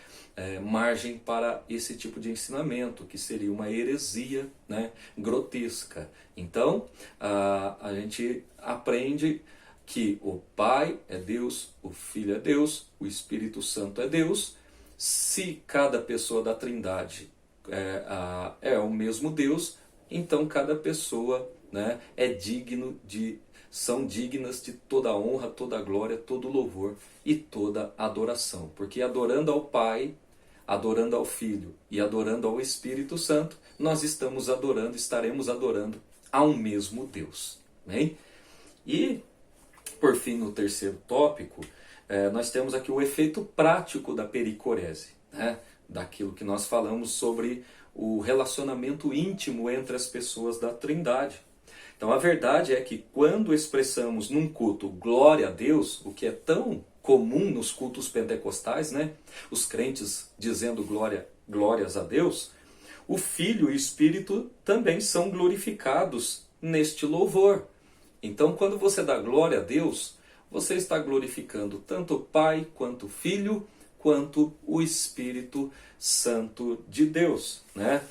[SPEAKER 1] margem para esse tipo de ensinamento, que seria uma heresia, né, grotesca. Então, a gente aprende que o Pai é Deus, o Filho é Deus, o Espírito Santo é Deus. Se cada pessoa da Trindade é o mesmo Deus, então cada pessoa, né, são dignas de toda honra, toda glória, todo louvor e toda adoração. Porque adorando ao Pai, adorando ao Filho e adorando ao Espírito Santo, nós estaremos adorando ao mesmo Deus. Bem? E, por fim, no terceiro tópico, nós temos aqui o efeito prático da pericorese, né? Daquilo que nós falamos sobre o relacionamento íntimo entre as pessoas da Trindade. Então, a verdade é que quando expressamos num culto glória a Deus, o que é tão comum nos cultos pentecostais, né? Os crentes dizendo glórias a Deus, o Filho e o Espírito também são glorificados neste louvor. Então, quando você dá glória a Deus, você está glorificando tanto o Pai, quanto o Filho, quanto o Espírito Santo de Deus, né?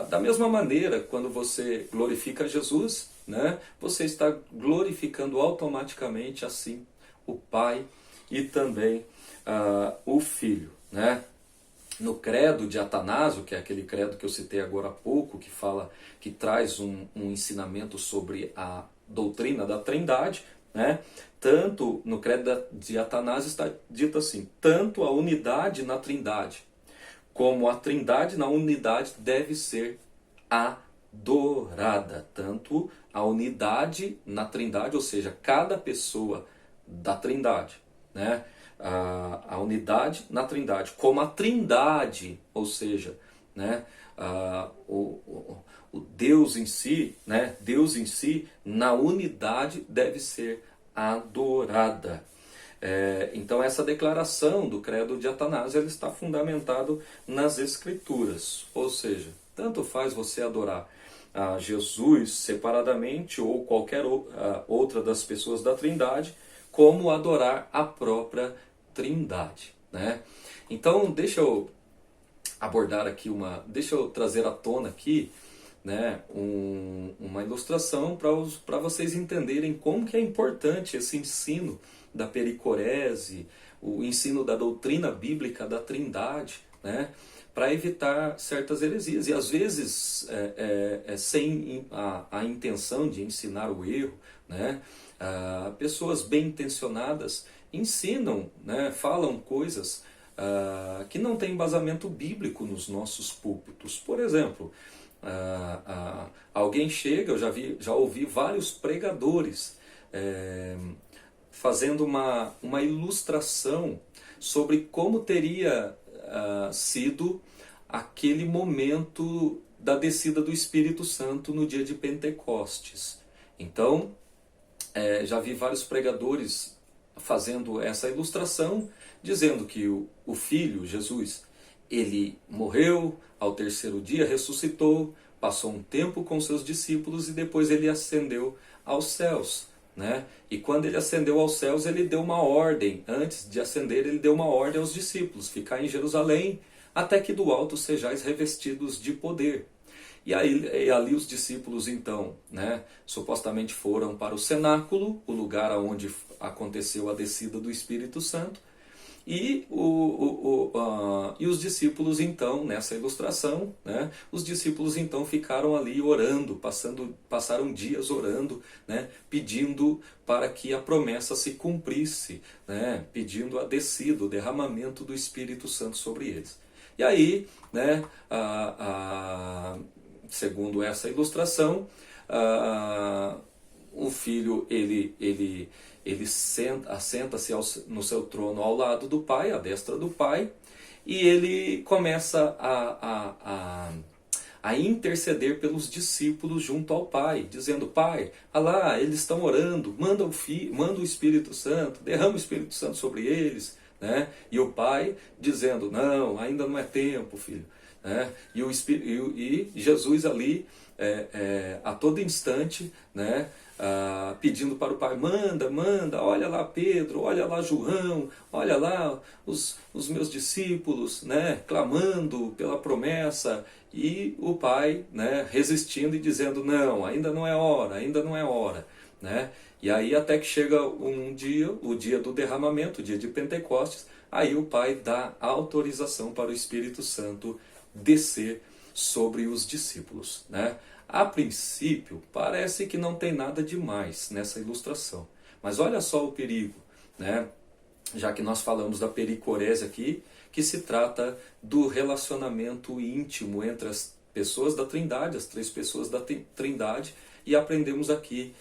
[SPEAKER 1] Da mesma maneira, quando você glorifica Jesus, né, você está glorificando automaticamente assim o Pai e também o Filho, né? No credo de Atanásio, que é aquele credo que eu citei agora há pouco, que traz um ensinamento sobre a doutrina da Trindade, né? Tanto no credo de Atanásio está dito assim: tanto a unidade na Trindade como a Trindade na unidade deve ser adorada. Tanto a unidade na Trindade, ou seja, cada pessoa da Trindade, né? A unidade na Trindade, como a Trindade, ou seja, né? O Deus em si, né? Deus em si, na unidade deve ser adorada. Então essa declaração do credo de Atanásio, ele está fundamentado nas Escrituras, ou seja, tanto faz você adorar a Jesus separadamente ou qualquer outra das pessoas da Trindade, como adorar a própria Trindade, né? Então deixa eu trazer à tona aqui, né, uma ilustração para vocês entenderem como que é importante esse ensino da pericorese, o ensino da doutrina bíblica da Trindade, né, para evitar certas heresias. E às vezes, sem a intenção de ensinar o erro, né, pessoas bem intencionadas ensinam, né, falam coisas que não têm embasamento bíblico nos nossos púlpitos. Por exemplo, alguém chega, eu já ouvi vários pregadores fazendo uma ilustração sobre como teria sido aquele momento da descida do Espírito Santo no dia de Pentecostes. Então, já vi vários pregadores fazendo essa ilustração, dizendo que o Filho, Jesus, ele morreu, ao terceiro dia ressuscitou, passou um tempo com seus discípulos e depois ele ascendeu aos céus, né? E quando ele ascendeu aos céus, ele deu uma ordem. Antes de ascender, ele deu uma ordem aos discípulos: ficar em Jerusalém até que do alto sejais revestidos de poder. E ali os discípulos então, né, supostamente foram para o cenáculo, o lugar onde aconteceu a descida do Espírito Santo, e os discípulos então, nessa ilustração, né, os discípulos então ficaram ali orando, passaram dias orando, né, pedindo para que a promessa se cumprisse, né, pedindo a descida, o derramamento do Espírito Santo sobre eles. E aí, né, segundo essa ilustração, o filho ele assenta-se no seu trono ao lado do pai, à destra do pai, e ele começa a interceder pelos discípulos junto ao Pai, dizendo: Pai, olha lá, eles estão orando, manda o Espírito Santo, derrama o Espírito Santo sobre eles, né? E o Pai dizendo: não, ainda não é tempo, filho. Né? E Jesus ali, a todo instante, né? Pedindo para o Pai: manda, olha lá Pedro, olha lá João, olha lá os meus discípulos, né? Clamando pela promessa. E o Pai, né, resistindo e dizendo: não, ainda não é hora, ainda não é hora, né? E aí até que chega um dia, o dia do derramamento, o dia de Pentecostes, aí o Pai dá autorização para o Espírito Santo descer sobre os discípulos, né? A princípio, parece que não tem nada demais nessa ilustração, mas olha só o perigo, né? Já que nós falamos da pericorese aqui, que se trata do relacionamento íntimo entre as pessoas da Trindade, as três pessoas da Trindade, e aprendemos aqui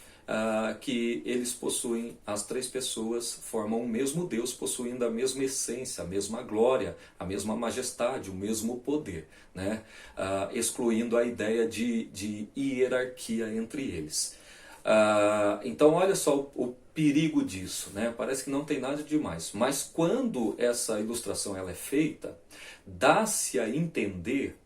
[SPEAKER 1] que eles possuem, as três pessoas formam o mesmo Deus, possuindo a mesma essência, a mesma glória, a mesma majestade, o mesmo poder, né? Excluindo a ideia de hierarquia entre eles. Então olha só o perigo disso, né? Parece que não tem nada demais, mas quando essa ilustração ela é feita, dá-se a entender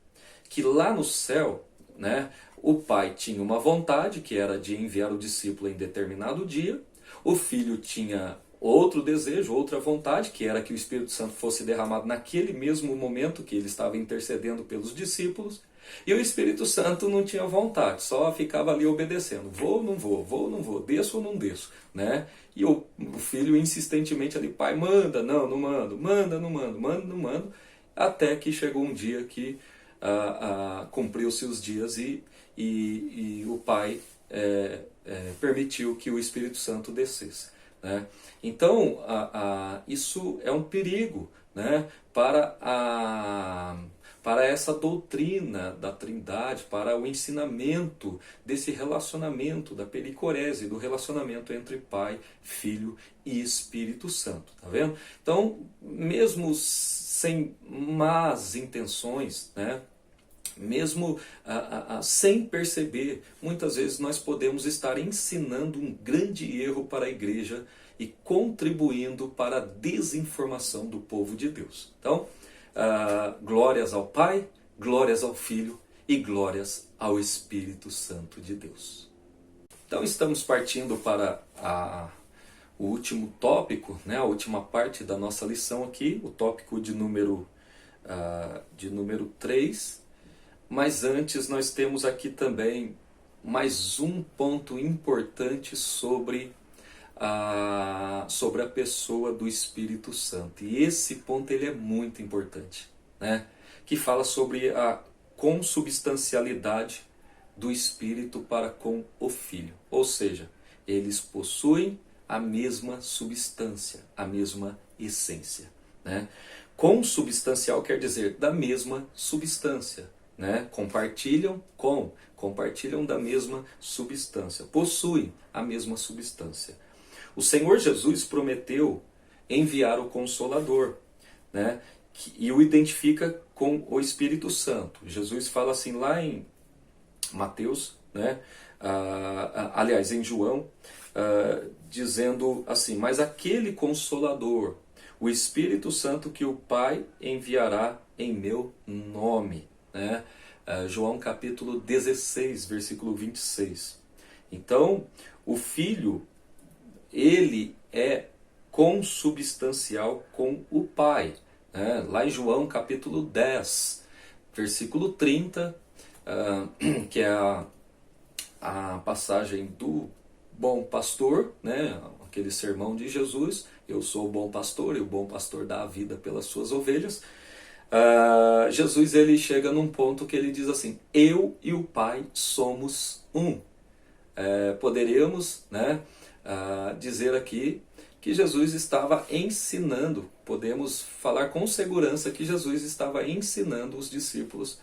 [SPEAKER 1] que lá no céu, né, o Pai tinha uma vontade, que era de enviar o discípulo em determinado dia, o Filho tinha outro desejo, outra vontade, que era que o Espírito Santo fosse derramado naquele mesmo momento que ele estava intercedendo pelos discípulos, e o Espírito Santo não tinha vontade, só ficava ali obedecendo: vou ou não vou, vou ou não vou, desço ou não desço, né? E o filho insistentemente ali: Pai, manda, não, não mando, manda, não mando, manda, não mando, até que chegou um dia que cumpriu-se os dias e o Pai permitiu que o Espírito Santo descesse, né? Então isso é um perigo, né, para essa doutrina da Trindade, para o ensinamento desse relacionamento, da pericorese, do relacionamento entre Pai, Filho e Espírito Santo. Tá vendo? Então, mesmo sem más intenções, né, mesmo sem perceber, muitas vezes nós podemos estar ensinando um grande erro para a igreja e contribuindo para a desinformação do povo de Deus. Então, glórias ao Pai, glórias ao Filho e glórias ao Espírito Santo de Deus. Então estamos partindo para o último tópico, né, a última parte da nossa lição aqui, o tópico de número 3. Mas antes nós temos aqui também mais um ponto importante sobre a pessoa do Espírito Santo. E esse ponto ele é muito importante, né? Que fala sobre a consubstancialidade do Espírito para com o Filho. Ou seja, eles possuem a mesma substância, a mesma essência, né? Consubstancial quer dizer da mesma substância, né? Compartilham da mesma substância, possuem a mesma substância. O Senhor Jesus prometeu enviar o Consolador, né? E o identifica com o Espírito Santo. Jesus fala assim lá em Mateus, né? Aliás, em João, dizendo assim: mas aquele Consolador, o Espírito Santo que o Pai enviará em meu nome. Né? João capítulo 16, versículo 26. Então, o Filho, ele é consubstancial com o Pai. Né? Lá em João capítulo 10, versículo 30, que é a passagem do bom pastor, né? Aquele sermão de Jesus: eu sou o bom pastor, e o bom pastor dá a vida pelas suas ovelhas. Jesus ele chega num ponto que ele diz assim: eu e o Pai somos um. Poderíamos, né, dizer aqui que Jesus estava ensinando, podemos falar com segurança que Jesus estava ensinando os discípulos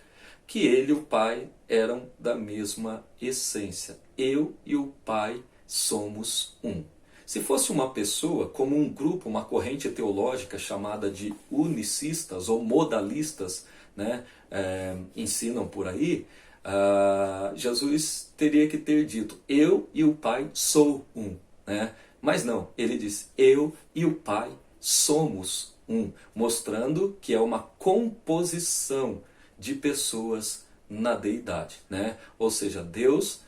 [SPEAKER 1] que ele e o Pai eram da mesma essência. Eu e o Pai somos um. Se fosse uma pessoa, como um grupo, uma corrente teológica chamada de unicistas ou modalistas, né, ensinam por aí, Jesus teria que ter dito, eu e o Pai sou um. Né? Mas não, ele diz, eu e o Pai somos um, mostrando que é uma composição de pessoas na deidade. Né? Ou seja, Deus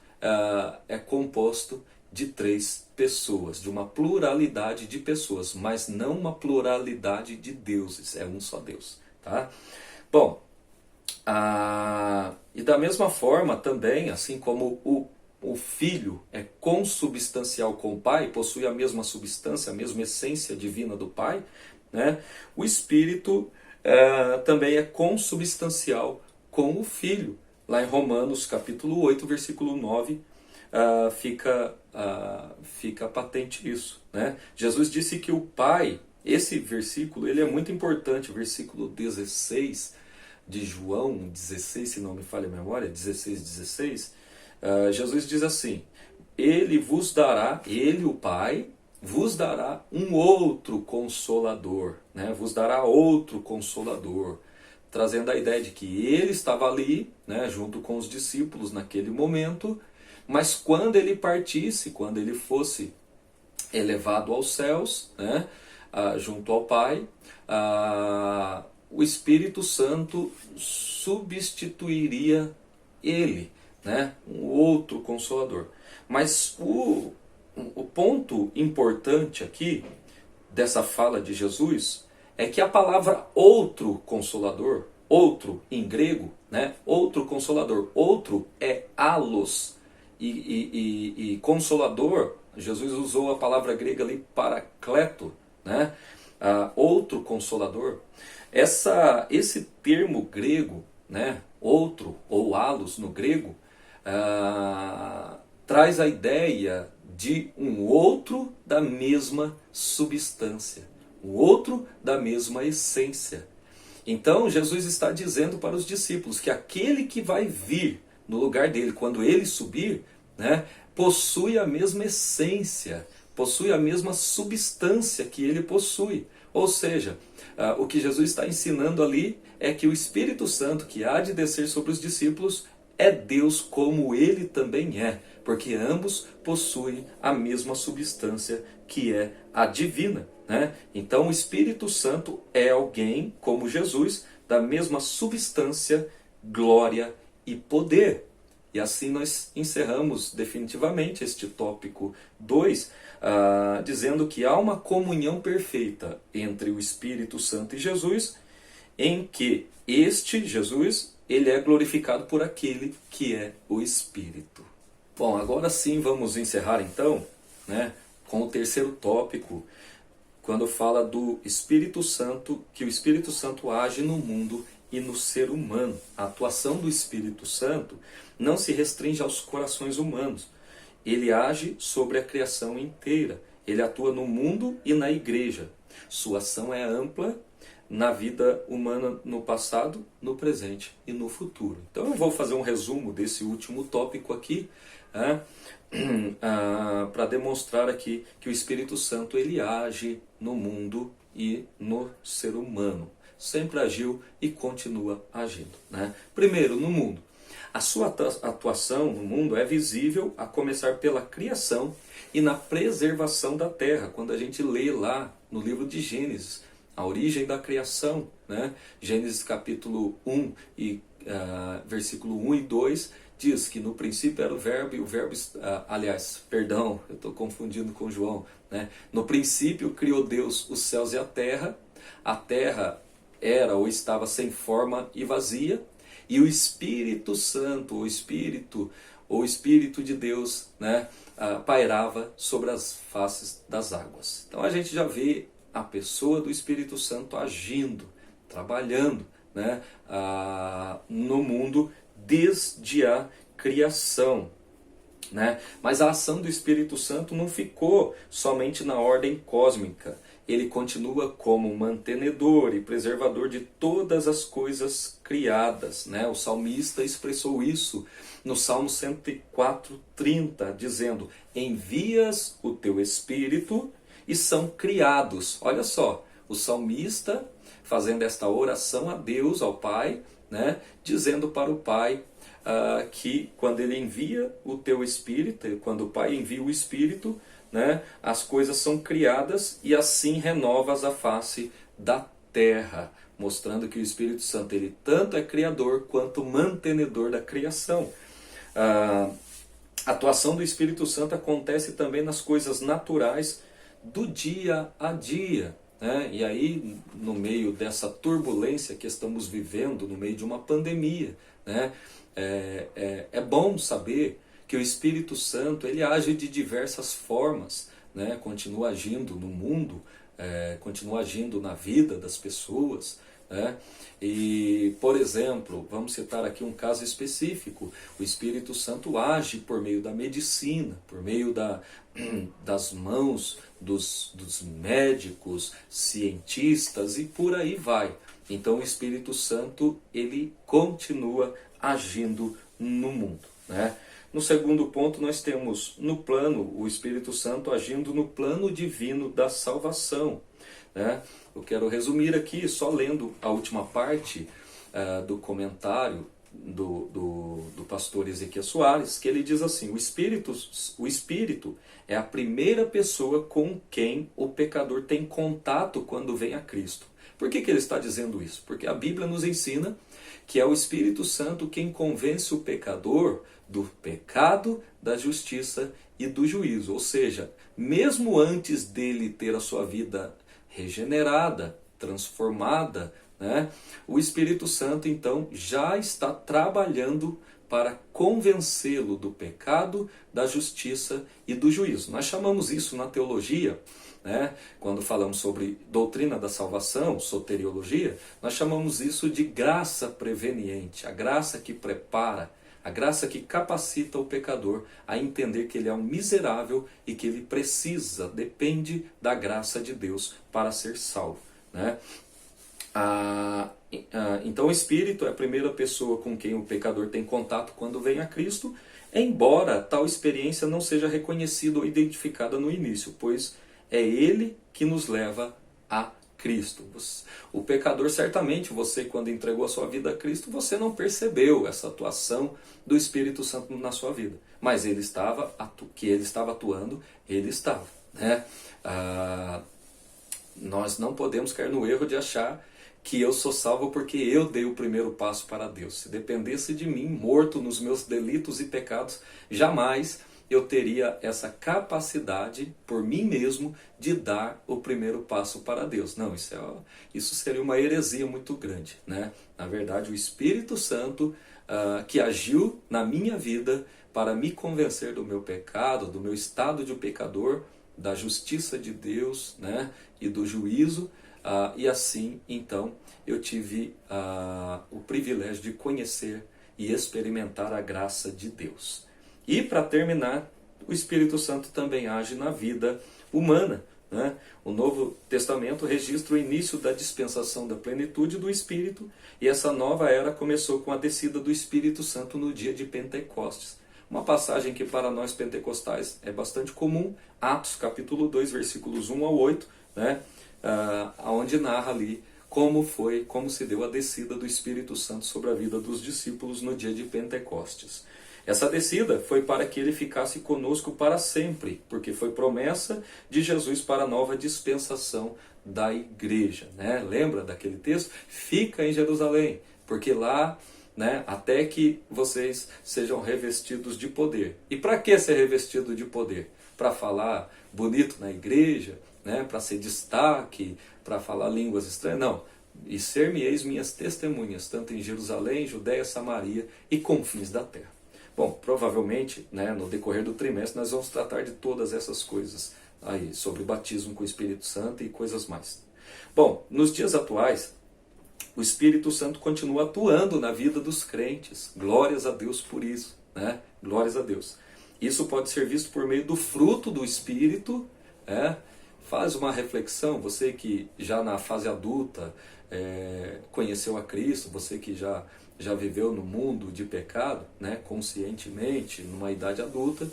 [SPEAKER 1] é composto de 3 pessoas, de uma pluralidade de pessoas, mas não uma pluralidade de deuses, é um só Deus. Tá? Bom, e da mesma forma também, assim como o Filho é consubstancial com o Pai, possui a mesma substância, a mesma essência divina do Pai, né? O Espírito também é consubstancial com o Filho. Lá em Romanos capítulo 8, versículo 9, fica patente isso. Né? Jesus disse que o Pai, esse versículo ele é muito importante, o versículo 16 de João 16, se não me falha a memória, 16, Jesus diz assim, ele o Pai, vos dará um outro Consolador, né? Vos dará outro Consolador, trazendo a ideia de que ele estava ali, né, junto com os discípulos naquele momento, mas quando ele partisse, quando ele fosse elevado aos céus, né, junto ao Pai, o Espírito Santo substituiria ele, né, um outro Consolador. Mas o ponto importante aqui dessa fala de Jesus é que a palavra outro Consolador, outro em grego, né, outro Consolador, outro é allos, e Consolador, Jesus usou a palavra grega ali paracleto, né, outro Consolador. Esse termo grego, né, outro ou allos no grego, traz a ideia de um outro da mesma substância, um outro da mesma essência. Então Jesus está dizendo para os discípulos que aquele que vai vir no lugar dele, quando ele subir, né, possui a mesma essência, possui a mesma substância que ele possui. Ou seja, o que Jesus está ensinando ali é que o Espírito Santo que há de descer sobre os discípulos é Deus como ele também é, porque ambos possuem a mesma substância que é a divina. Né? Então o Espírito Santo é alguém como Jesus, da mesma substância, glória e poder. E assim nós encerramos definitivamente este tópico 2, dizendo que há uma comunhão perfeita entre o Espírito Santo e Jesus, em que este Jesus, ele é glorificado por aquele que é o Espírito. Bom, agora sim vamos encerrar então, né, com o terceiro tópico, quando fala do Espírito Santo, que o Espírito Santo age no mundo e no ser humano. A atuação do Espírito Santo não se restringe aos corações humanos. Ele age sobre a criação inteira. Ele atua no mundo e na igreja. Sua ação é ampla na vida humana no passado, no presente e no futuro. Então eu vou fazer um resumo desse último tópico aqui, para demonstrar aqui que o Espírito Santo ele age no mundo e no ser humano. Sempre agiu e continua agindo. Né? Primeiro, no mundo. A sua atuação no mundo é visível a começar pela criação e na preservação da terra. Quando a gente lê lá no livro de Gênesis, a origem da criação, né? Gênesis capítulo 1 e versículo 1 e 2, diz que no princípio era o verbo, e o verbo, eu estou confundindo com João, né? No princípio criou Deus os céus e a terra era ou estava sem forma e vazia, e o Espírito Santo, o Espírito de Deus, né, pairava sobre as faces das águas. Então a gente já vê a pessoa do Espírito Santo agindo, trabalhando, né, no mundo desde a criação. né? Mas a ação do Espírito Santo não ficou somente na ordem cósmica. Ele continua como mantenedor e preservador de todas as coisas criadas, né? O salmista expressou isso no Salmo 104:30, dizendo: envias o teu Espírito e são criados. Olha só, o salmista fazendo esta oração a Deus, ao Pai, né? Dizendo para o Pai que quando ele envia o teu Espírito, quando o Pai envia o Espírito, né, as coisas são criadas e assim renovas a face da terra, mostrando que o Espírito Santo ele tanto é criador quanto mantenedor da criação. A atuação do Espírito Santo acontece também nas coisas naturais do dia a dia, né? E aí, no meio dessa turbulência que estamos vivendo, no meio de uma pandemia, né? É bom saber que o Espírito Santo ele age de diversas formas, né? Continua agindo no mundo, continua agindo na vida das pessoas, né? E, por exemplo, vamos citar aqui um caso específico: o Espírito Santo age por meio da medicina, por meio das mãos dos médicos, cientistas e por aí vai. Então o Espírito Santo ele continua agindo no mundo, né? No segundo ponto, nós temos o Espírito Santo agindo no plano divino da salvação, né? Eu quero resumir aqui, só lendo a última parte do comentário do pastor Ezequiel Soares, que ele diz assim: o Espírito é a primeira pessoa com quem o pecador tem contato quando vem a Cristo. Por que ele está dizendo isso? Porque a Bíblia nos ensina que é o Espírito Santo quem convence o pecador do pecado, da justiça e do juízo. Ou seja, mesmo antes dele ter a sua vida regenerada, transformada, né, o Espírito Santo então já está trabalhando para convencê-lo do pecado, da justiça e do juízo. Nós chamamos isso na teologia, né, quando falamos sobre doutrina da salvação, soteriologia, nós chamamos isso de graça preveniente, a graça que prepara, a graça que capacita o pecador a entender que ele é um miserável e que ele depende da graça de Deus para ser salvo, né? Então o Espírito é a primeira pessoa com quem o pecador tem contato quando vem a Cristo, embora tal experiência não seja reconhecida ou identificada no início, pois é Ele que nos leva a Cristo. O pecador, certamente, você quando entregou a sua vida a Cristo, você não percebeu essa atuação do Espírito Santo na sua vida. Mas ele estava atuando, ele estava, né? Nós não podemos cair no erro de achar que eu sou salvo porque eu dei o primeiro passo para Deus. Se dependesse de mim, morto nos meus delitos e pecados, jamais eu teria essa capacidade por mim mesmo de dar o primeiro passo para Deus. Não, isso seria uma heresia muito grande, né? Na verdade, o Espírito Santo que agiu na minha vida para me convencer do meu pecado, do meu estado de pecador, da justiça de Deus, né, e do juízo, e assim, então, eu tive o privilégio de conhecer e experimentar a graça de Deus. E, para terminar, o Espírito Santo também age na vida humana, né? O Novo Testamento registra o início da dispensação da plenitude do Espírito, e essa nova era começou com a descida do Espírito Santo no dia de Pentecostes. Uma passagem que para nós pentecostais é bastante comum, Atos capítulo 2, versículos 1 ao 8, né? Onde narra ali como se deu a descida do Espírito Santo sobre a vida dos discípulos no dia de Pentecostes. Essa descida foi para que ele ficasse conosco para sempre, porque foi promessa de Jesus para a nova dispensação da igreja, né? Lembra daquele texto? Fica em Jerusalém, porque lá, né, até que vocês sejam revestidos de poder. E para que ser revestido de poder? Para falar bonito na igreja, né? Para ser destaque, para falar línguas estranhas? Não. E ser-me-eis minhas testemunhas, tanto em Jerusalém, Judéia, Samaria e confins da terra. Bom, provavelmente, né, no decorrer do trimestre nós vamos tratar de todas essas coisas aí, sobre o batismo com o Espírito Santo e coisas mais. Bom, nos dias atuais, o Espírito Santo continua atuando na vida dos crentes. Glórias a Deus por isso, né? Glórias a Deus. Isso pode ser visto por meio do fruto do Espírito. Faz uma reflexão, você que já na fase adulta conheceu a Cristo, você que já viveu no mundo de pecado, conscientemente, numa idade adulta,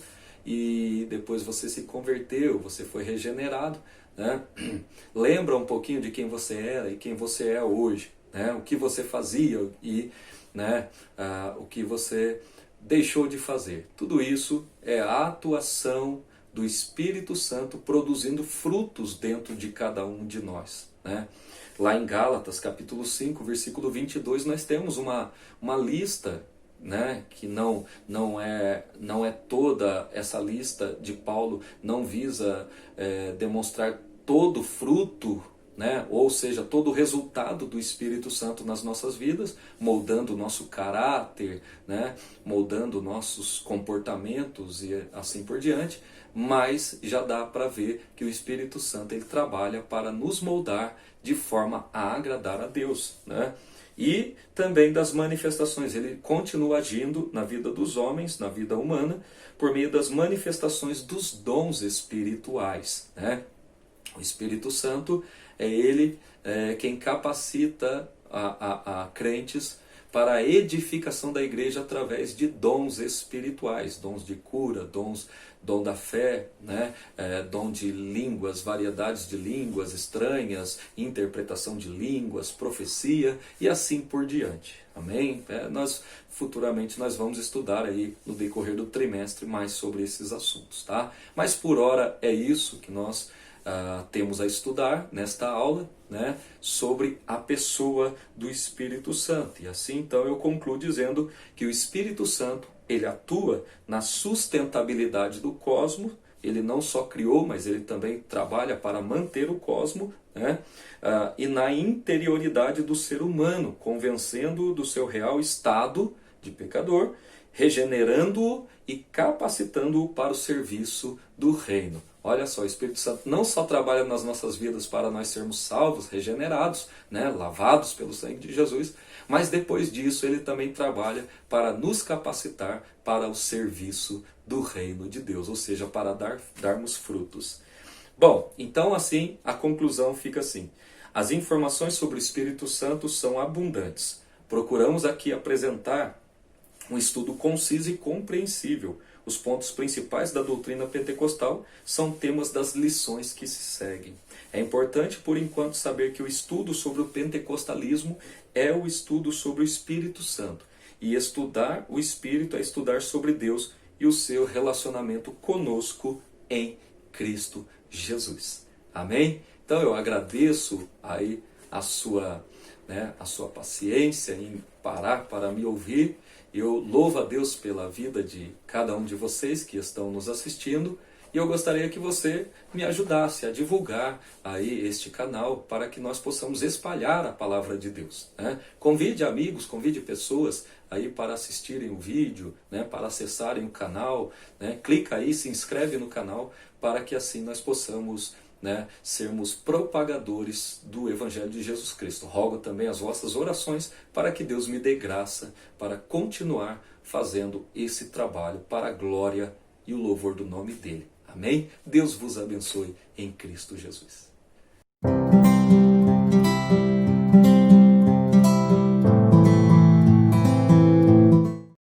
[SPEAKER 1] e depois você se converteu, você foi regenerado, lembra um pouquinho de quem você era e quem você é hoje, o que você fazia e o que você deixou de fazer. Tudo isso é a atuação do Espírito Santo produzindo frutos dentro de cada um de nós. Lá em Gálatas, capítulo 5, versículo 22, nós temos uma lista, que não é toda essa lista de Paulo, não visa demonstrar todo o fruto, ou seja, todo o resultado do Espírito Santo nas nossas vidas, moldando o nosso caráter, moldando nossos comportamentos e assim por diante, mas já dá para ver que o Espírito Santo ele trabalha para nos moldar de forma a agradar a Deus. E também das manifestações, ele continua agindo na vida dos homens, na vida humana, por meio das manifestações dos dons espirituais. O Espírito Santo é ele quem capacita a crentes para a edificação da igreja através de dons espirituais, dons de cura, dom da fé, dom de línguas, variedades de línguas estranhas, interpretação de línguas, profecia e assim por diante. Amém? Futuramente nós vamos estudar aí no decorrer do trimestre mais sobre esses assuntos, tá? Mas por hora é isso que nós temos a estudar nesta aula, sobre a pessoa do Espírito Santo. E assim então eu concluo dizendo que o Espírito Santo ele atua na sustentabilidade do cosmos. Ele não só criou, mas ele também trabalha para manter o cosmos, e na interioridade do ser humano, convencendo-o do seu real estado de pecador, regenerando-o e capacitando-o para o serviço do reino. Olha só, o Espírito Santo não só trabalha nas nossas vidas para nós sermos salvos, regenerados, lavados pelo sangue de Jesus, mas depois disso ele também trabalha para nos capacitar para o serviço do reino de Deus, ou seja, para darmos frutos. Bom, então assim, a conclusão fica assim. As informações sobre o Espírito Santo são abundantes. Procuramos aqui apresentar um estudo conciso e compreensível. Os pontos principais da doutrina pentecostal são temas das lições que se seguem. É importante, por enquanto, saber que o estudo sobre o pentecostalismo é o estudo sobre o Espírito Santo. E estudar o Espírito é estudar sobre Deus e o seu relacionamento conosco em Cristo Jesus. Amém? Então eu agradeço aí a sua paciência em parar para me ouvir. Eu louvo a Deus pela vida de cada um de vocês que estão nos assistindo e eu gostaria que você me ajudasse a divulgar aí este canal para que nós possamos espalhar a palavra de Deus. Convide amigos, convide pessoas aí para assistirem o vídeo, para acessarem o canal, clica aí, se inscreve no canal para que assim nós possamos sermos propagadores do Evangelho de Jesus Cristo. Rogo também as vossas orações para que Deus me dê graça para continuar fazendo esse trabalho para a glória e o louvor do nome dele. Amém? Deus vos abençoe em Cristo Jesus.